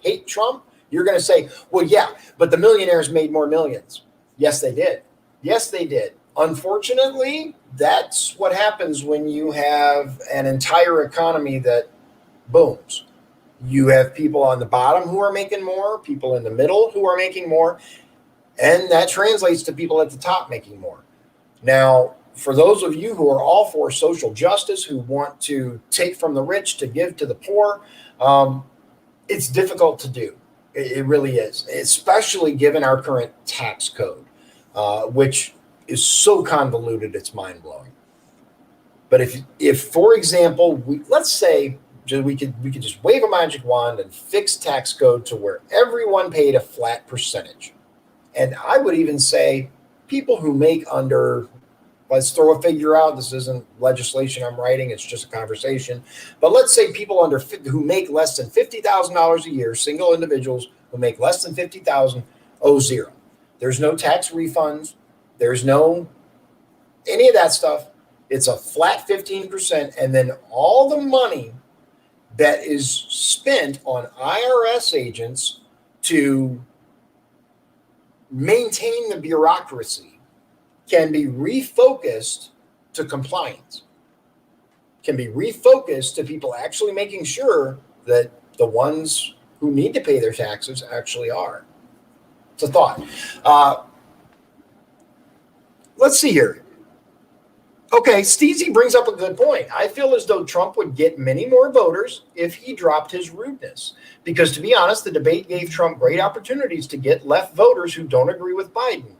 hate Trump, you're going to say, well, yeah, but the millionaires made more millions. Yes, they did. Yes, they did. Unfortunately, that's what happens when you have an entire economy that booms. You have people on the bottom who are making more, people in the middle who are making more, and that translates to people at the top making more. Now, for those of you who are all for social justice, who want to take from the rich to give to the poor, it's difficult to do. It really is, especially given our current tax code, which is so convoluted, it's mind-blowing. But if for example, let's say we could just wave a magic wand and fix tax code to where everyone paid a flat percentage. And I would even say people who make under let's throw a figure out. This isn't legislation I'm writing. It's just a conversation. But let's say people who make less than $50,000 a year, single individuals who make less than 50,000 owe zero. There's no tax refunds. There's no any of that stuff. It's a flat 15%. And then all the money that is spent on IRS agents to maintain the bureaucracy can be refocused to compliance, can be refocused to people actually making sure that the ones who need to pay their taxes actually are. It's a thought. Let's see here. Okay, Steezy brings up a good point. I feel as though Trump would get many more voters if he dropped his rudeness. Because to be honest, the debate gave Trump great opportunities to get left voters who don't agree with Biden.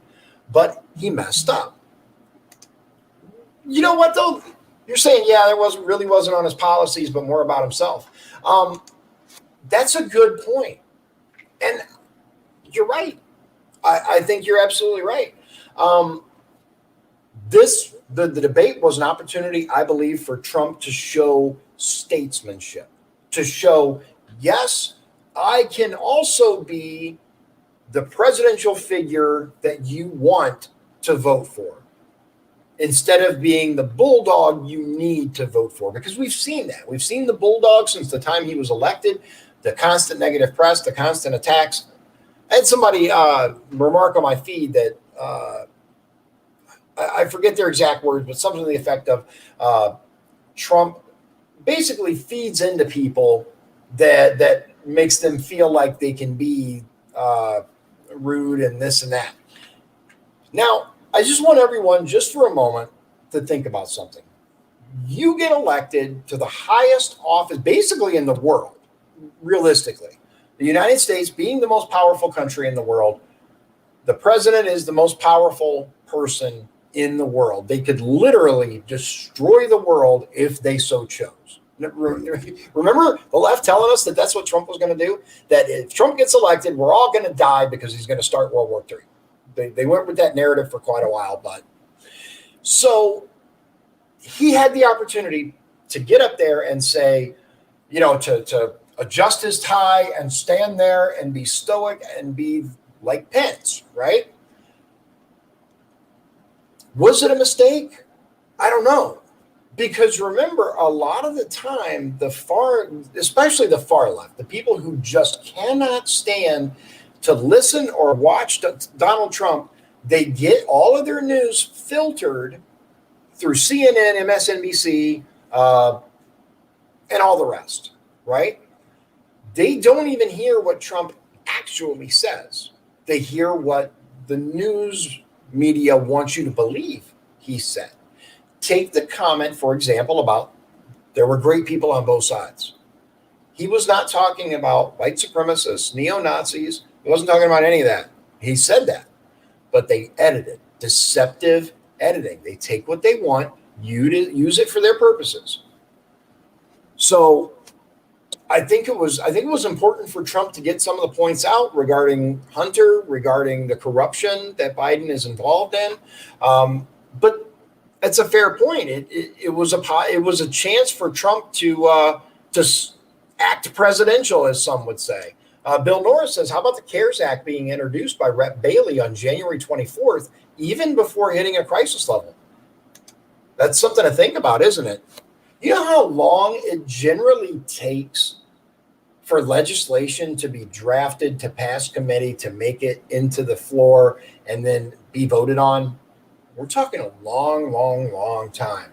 But he messed up. You know what, though? You're saying, yeah, there wasn't on his policies, but more about himself. That's a good point. And you're right. I think you're absolutely right. The debate was an opportunity, I believe, for Trump to show statesmanship, to show, yes, I can also be the presidential figure that you want to vote for, instead of being the bulldog you need to vote for. Because we've seen that. We've seen the bulldog since the time he was elected, the constant negative press, the constant attacks. I had somebody remark on my feed that I forget their exact words, but something to the effect of Trump basically feeds into people that makes them feel like they can be rude and this and that. Now, I just want everyone, just for a moment, to think about something. You get elected to the highest office, basically in the world, realistically. The United States being the most powerful country in the world, the president is the most powerful person in the world. They could literally destroy the world if they so chose. Remember the left telling us that that's what Trump was going to do? That if Trump gets elected, we're all going to die because he's going to start World War III. They went with that narrative for quite a while. But so he had the opportunity to get up there and say, to adjust his tie and stand there and be stoic and be like Pence, right? Was it a mistake? I don't know. Because remember, a lot of the time, especially the far left, the people who just cannot stand to listen or watch Donald Trump, they get all of their news filtered through CNN, MSNBC, and all the rest, right? They don't even hear what Trump actually says. They hear what the news media wants you to believe he said. Take the comment, for example, about there were great people on both sides. He was not talking about white supremacists, neo-Nazis. He wasn't talking about any of that. He said that, but they edited, deceptive editing. They take what they want, use it for their purposes. So I think it was important for Trump to get some of the points out regarding Hunter, regarding the corruption that Biden is involved in. But it's a fair point. It was a chance for Trump to act presidential, as some would say. Bill Norris says, how about the CARES Act being introduced by Rep. Bailey on January 24th, even before hitting a crisis level? That's something to think about, isn't it? You know how long it generally takes for legislation to be drafted, to pass committee, to make it into the floor, and then be voted on? We're talking a long, long, long time.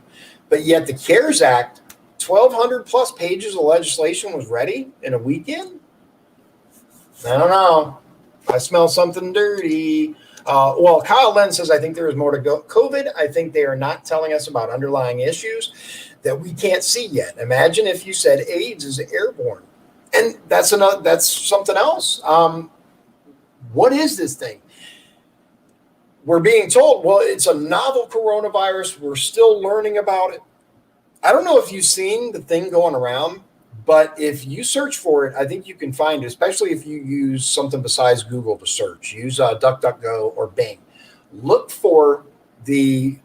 But yet the CARES Act, 1,200 plus pages of legislation was ready in a weekend? I don't know. I smell something dirty. Well, Kyle Lenz says, I think there is more to go. COVID, I think they are not telling us about underlying issues that we can't see yet. Imagine if you said AIDS is airborne. And that's something else. What is this thing? We're being told, well, it's a novel coronavirus. We're still learning about it. I don't know if you've seen the thing going around, but if you search for it, I think you can find it, especially if you use something besides Google to search. Use DuckDuckGo or Bing. Look for the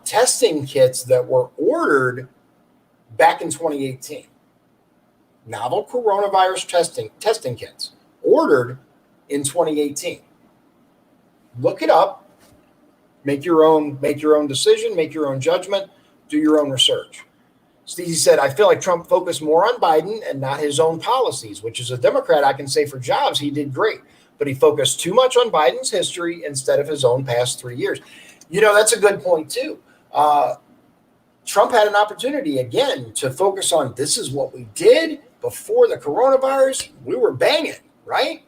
testing kits that were ordered back in 2018. Novel coronavirus testing kits ordered in 2018. Look it up. Make your own decision. Make your own judgment. Do your own research. Stevie said, I feel like Trump focused more on Biden and not his own policies, which as a Democrat, I can say for jobs, he did great. But he focused too much on Biden's history instead of his own past 3 years. That's a good point, too. Trump had an opportunity, again, to focus on this is what we did before the coronavirus. We were banging, right?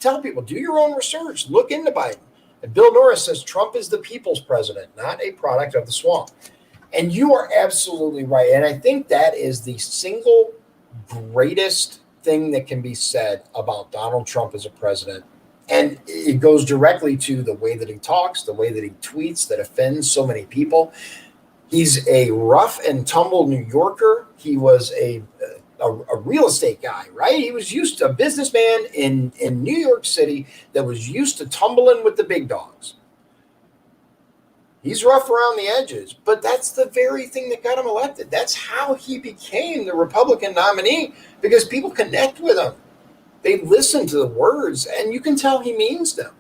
Tell people, do your own research. Look into Biden. And Bill Norris says Trump is the people's president, not a product of the swamp. And you are absolutely right. And I think that is the single greatest thing that can be said about Donald Trump as a president. And it goes directly to the way that he talks, the way that he tweets, that offends so many people. He's a rough and tumble New Yorker. He was a real estate guy, right? He was used to a businessman in New York City that was used to tumbling with the big dogs. He's rough around the edges, but that's the very thing that got him elected. That's how he became the Republican nominee, because people connect with him. They listen to the words, and you can tell he means them.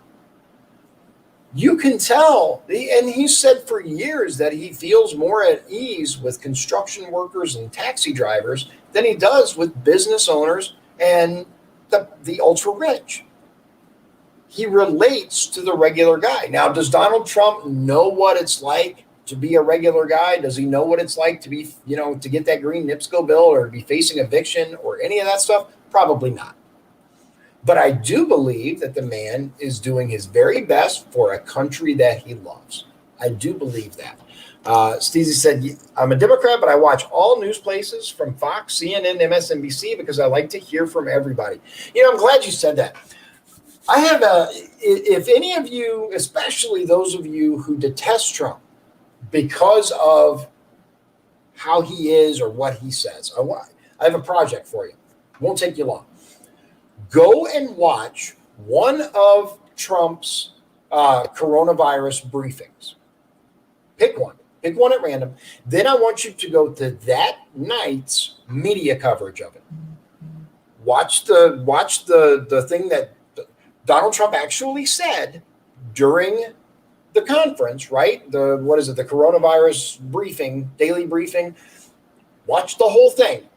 You can tell, and he said for years that he feels more at ease with construction workers and taxi drivers than he does with business owners and the ultra rich. He relates to the regular guy. Now, does Donald Trump know what it's like to be a regular guy? Does he know what it's like to be, to get that green NIPSCO bill or to be facing eviction or any of that stuff? Probably not. But I do believe that the man is doing his very best for a country that he loves. I do believe that. Steezy said, I'm a Democrat, but I watch all news places from Fox, CNN, MSNBC because I like to hear from everybody. I'm glad you said that. I have if any of you, especially those of you who detest Trump because of how he is or what he says, I have a project for you. It won't take you long. Go and watch one of Trump's coronavirus briefings. Pick one at random. Then I want you to go to that night's media coverage of it. Watch the thing that Donald Trump actually said during the conference, right? The coronavirus briefing, daily briefing. Watch the whole thing.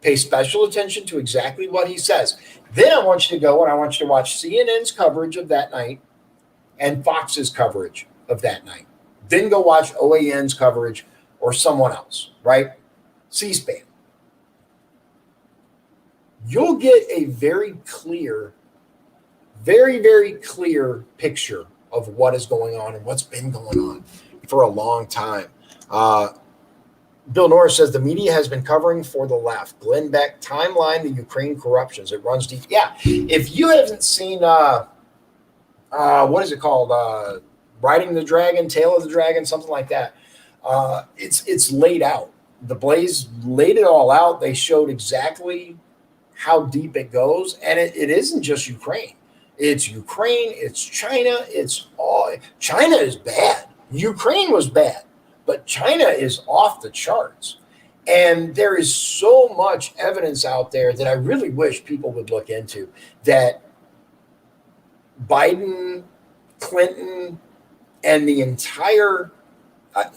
Pay special attention to exactly what he says. Then I want you to go and I want you to watch CNN's coverage of that night and Fox's coverage of that night. Then go watch OAN's coverage or someone else, right? C-SPAN. You'll get a very clear picture of what is going on and what's been going on for a long time. Bill Norris says the media has been covering for the left. Glenn Beck, Timeline, the Ukraine corruptions. It runs deep. Yeah. If you haven't seen, what is it called? Riding the Dragon, Tail of the Dragon, something like that. It's laid out. The Blaze laid it all out. They showed exactly how deep it goes. And it isn't just Ukraine. It's Ukraine. It's China. China is bad. Ukraine was bad. But China is off the charts. And there is so much evidence out there that I really wish people would look into, that Biden, Clinton, and the entire I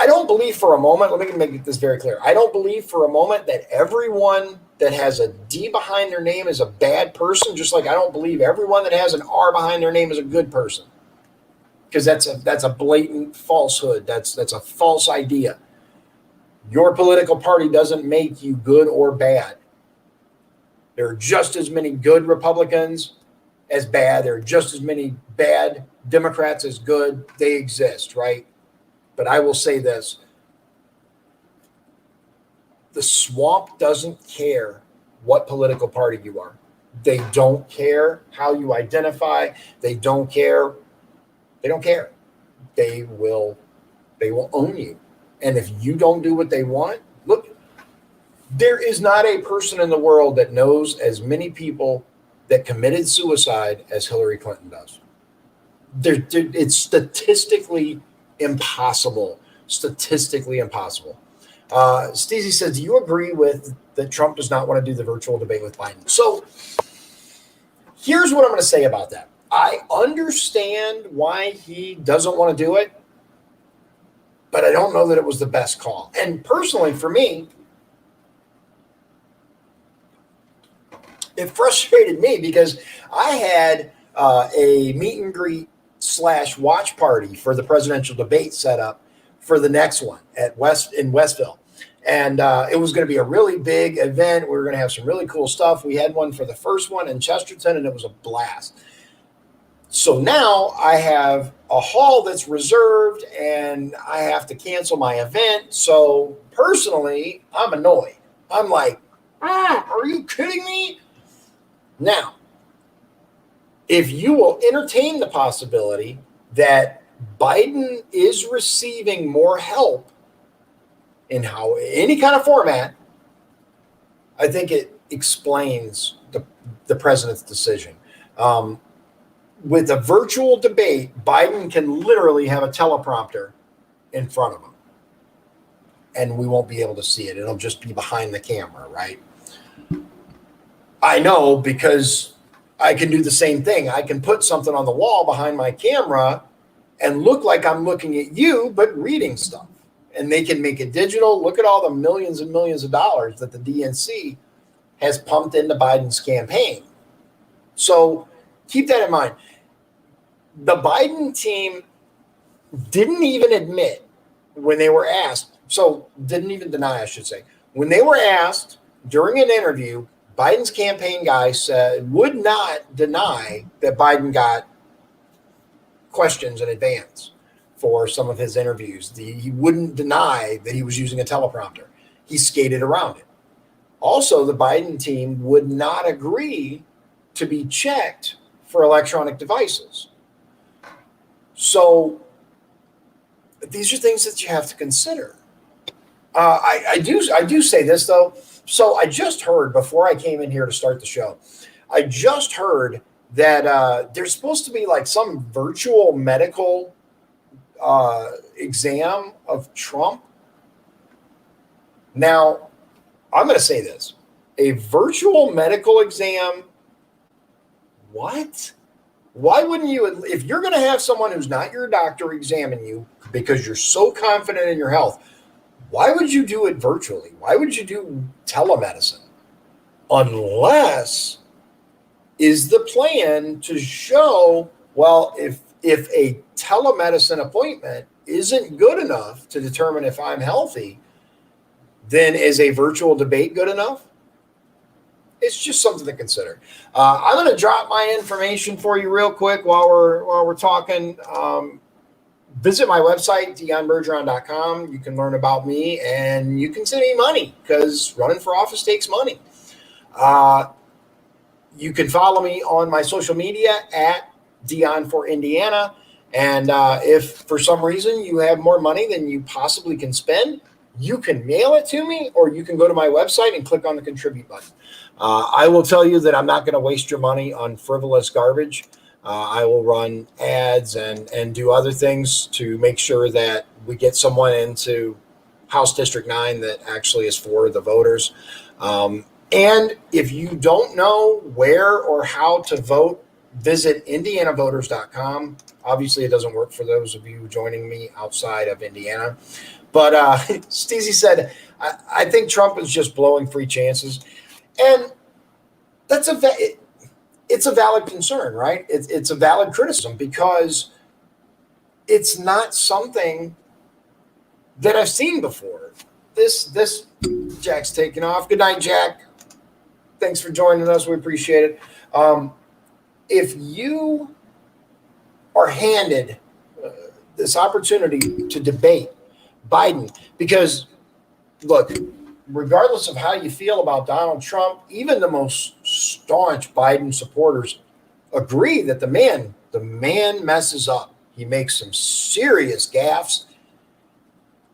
don't believe for a moment, let me make this very clear. I don't believe for a moment that everyone that has a D behind their name is a bad person, just like I don't believe everyone that has an R behind their name is a good person. Because that's a blatant falsehood. That's a false idea. Your political party doesn't make you good or bad. There are just as many good Republicans as bad. There are just as many bad Democrats as good. They exist, right? But I will say this. The swamp doesn't care what political party you are. They don't care how you identify. They don't care. They don't care. They will own you. And if you don't do what they want, look, there is not a person in the world that knows as many people that committed suicide as Hillary Clinton does. It's statistically impossible. Statistically impossible. Steezy says, do you agree with that Trump does not want to do the virtual debate with Biden? So here's what I'm going to say about that. I understand why he doesn't want to do it, but I don't know that it was the best call. And personally, for me, it frustrated me because I had a meet and greet / watch party for the presidential debate set up for the next one in Westville. And it was going to be a really big event. We were going to have some really cool stuff. We had one for the first one in Chesterton, and it was a blast. So now I have a hall that's reserved, and I have to cancel my event. So personally, I'm annoyed. I'm like, are you kidding me? Now, if you will entertain the possibility that Biden is receiving more help in any kind of format, I think it explains the president's decision. With a virtual debate, Biden can literally have a teleprompter in front of him, and we won't be able to see it. It'll just be behind the camera, right? I know, because I can do the same thing. I can put something on the wall behind my camera and look like I'm looking at you, but reading stuff. And they can make it digital. Look at all the millions and millions of dollars that the DNC has pumped into Biden's campaign. So keep that in mind. The Biden team didn't even admit when they were asked, didn't even deny, I should say. When they were asked during an interview, Biden's campaign guy would not deny that Biden got questions in advance for some of his interviews. He wouldn't deny that he was using a teleprompter. He skated around it. Also, the Biden team would not agree to be checked for electronic devices. So these are things that you have to consider. I do say this, though. So I just heard, before I came in here to start the show, I just heard that there's supposed to be like some virtual medical exam of Trump. Now, I'm going to say this. A virtual medical exam? What? Why wouldn't you, if you're going to have someone who's not your doctor examine you because you're so confident in your health, why would you do it virtually? Why would you do telemedicine? Unless is the plan to show, well, if a telemedicine appointment isn't good enough to determine if I'm healthy, then is a virtual debate good enough? It's just something to consider. I'm going to drop my information for you real quick while we're talking. Visit my website, dionbergeron.com. You can learn about me, and you can send me money, because running for office takes money. You can follow me on my social media at Dion for Indiana. And if for some reason you have more money than you possibly can spend, you can mail it to me, or you can go to my website and click on the contribute button. I will tell you that I'm not going to waste your money on frivolous garbage. I will run ads and do other things to make sure that we get someone into House District 9 that actually is for the voters. And if you don't know where or how to vote, visit indianavoters.com. Obviously, it doesn't work for those of you joining me outside of Indiana. But Steezy said, I think Trump is just blowing free chances. And that's it's a valid concern, right? It's a valid criticism, because it's not something that I've seen before. This Jack's taking off. Good night, Jack. Thanks for joining us. We appreciate it. If you are handed this opportunity to debate Biden, because look, regardless of how you feel about Donald Trump, even the most staunch Biden supporters agree that the man messes up. He makes some serious gaffes.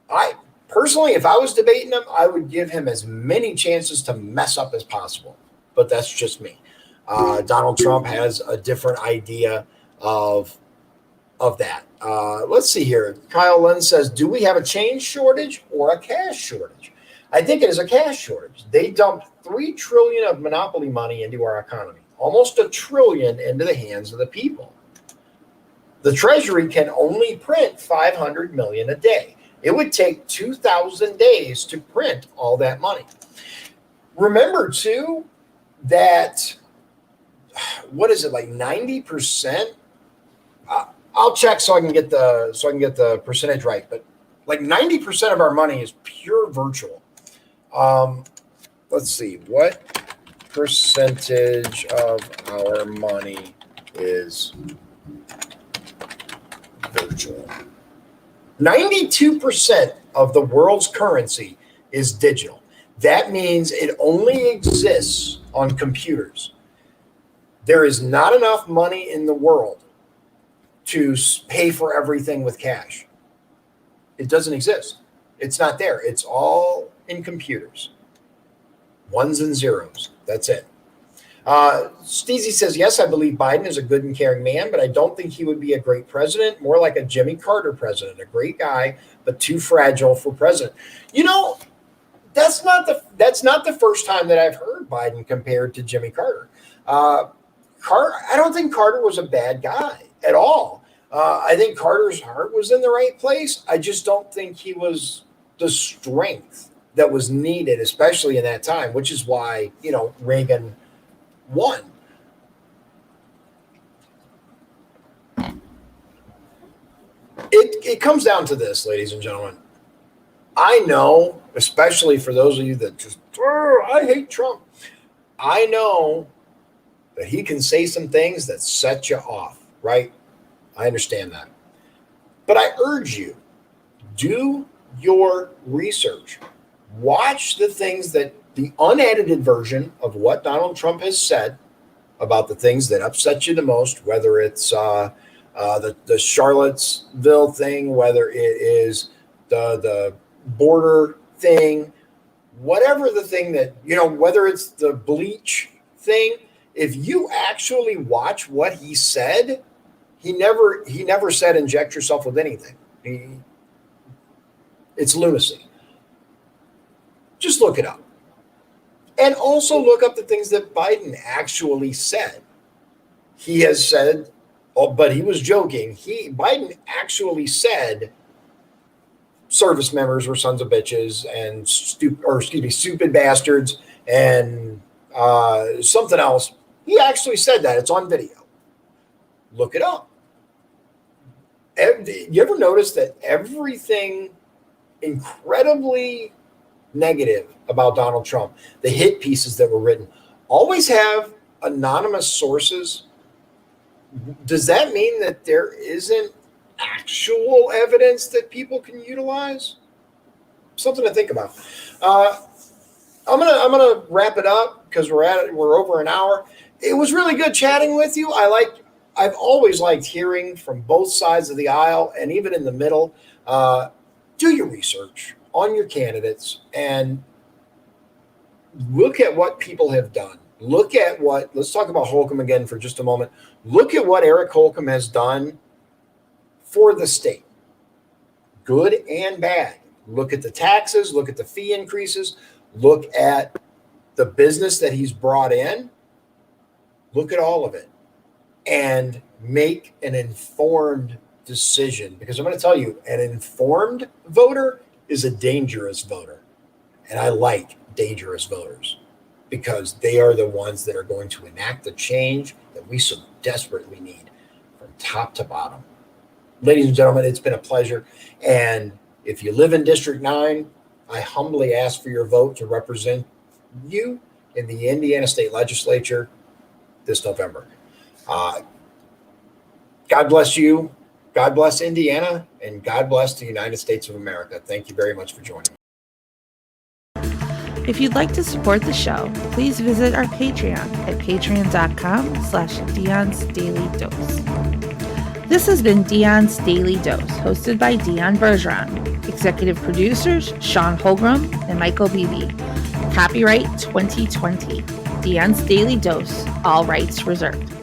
I personally, if I was debating him, I would give him as many chances to mess up as possible. But that's just me. Donald Trump has a different idea of of that. Let's see here. Kyle Lynn says, do we have a change shortage or a cash shortage? I think it is a cash shortage. They dumped $3 trillion of monopoly money into our economy, almost $1 trillion into the hands of the people. The Treasury can only print 500 million a day. It would take 2,000 days to print all that money. Remember too that, what is it, like 90%? I'll check so I can get the percentage right, but like 90% of our money is pure virtual. Let's see, what percentage of our money is virtual? 92% of the world's currency is digital. That means it only exists on computers. There is not enough money in the world to pay for everything with cash. It doesn't exist. It's not there. It's all in computers. Ones and zeros. That's it. Steezy says, yes, I believe Biden is a good and caring man, but I don't think he would be a great president. More like a Jimmy Carter president, a great guy, but too fragile for president. You know, that's not the first time that I've heard Biden compared to Jimmy Carter. I don't think Carter was a bad guy at all. I think Carter's heart was in the right place. I just don't think he was the strength that was needed, especially in that time, which is why, Reagan won. It comes down to this, ladies and gentlemen. I know, especially for those of you that just, I hate Trump. I know that he can say some things that set you off, right? I understand that. But I urge you, do your research. Watch the things the unedited version of what Donald Trump has said about the things that upset you the most, whether it's the Charlottesville thing, whether it is the border thing, whatever the thing that, whether it's the bleach thing. If you actually watch what he said, he never said inject yourself with anything. It's lunacy. Just look it up. And also look up the things that Biden actually said. He has said, but he was joking. Biden actually said service members were sons of bitches and stupid bastards and something else. He actually said that. It's on video. Look it up. You ever notice that everything incredibly negative about Donald Trump, the hit pieces that were written, always have anonymous sources? Does that mean that there isn't actual evidence that people can utilize? Something to think about. I'm gonna wrap it up because we're over an hour. It was really good chatting with you. I've always liked hearing from both sides of the aisle and even in the middle. Do your research on your candidates and look at what people have done. Let's talk about Holcomb again for just a moment. Look at what Eric Holcomb has done for the state, good and bad. Look at the taxes, look at the fee increases, look at the business that he's brought in. Look at all of it and make an informed decision, because I'm going to tell you, an informed voter is a dangerous voter. And I like dangerous voters because they are the ones that are going to enact the change that we so desperately need from top to bottom. Ladies and gentlemen, it's been a pleasure. And if you live in District 9, I humbly ask for your vote to represent you in the Indiana State Legislature this November. God bless you. God bless Indiana, and God bless the United States of America. Thank you very much for joining me. If you'd like to support the show, please visit our Patreon at patreon.com/Dion's Daily Dose. This has been Dion's Daily Dose, hosted by Dion Bergeron. Executive producers, Sean Holcomb and Michael Beebe. Copyright 2020. Dion's Daily Dose, all rights reserved.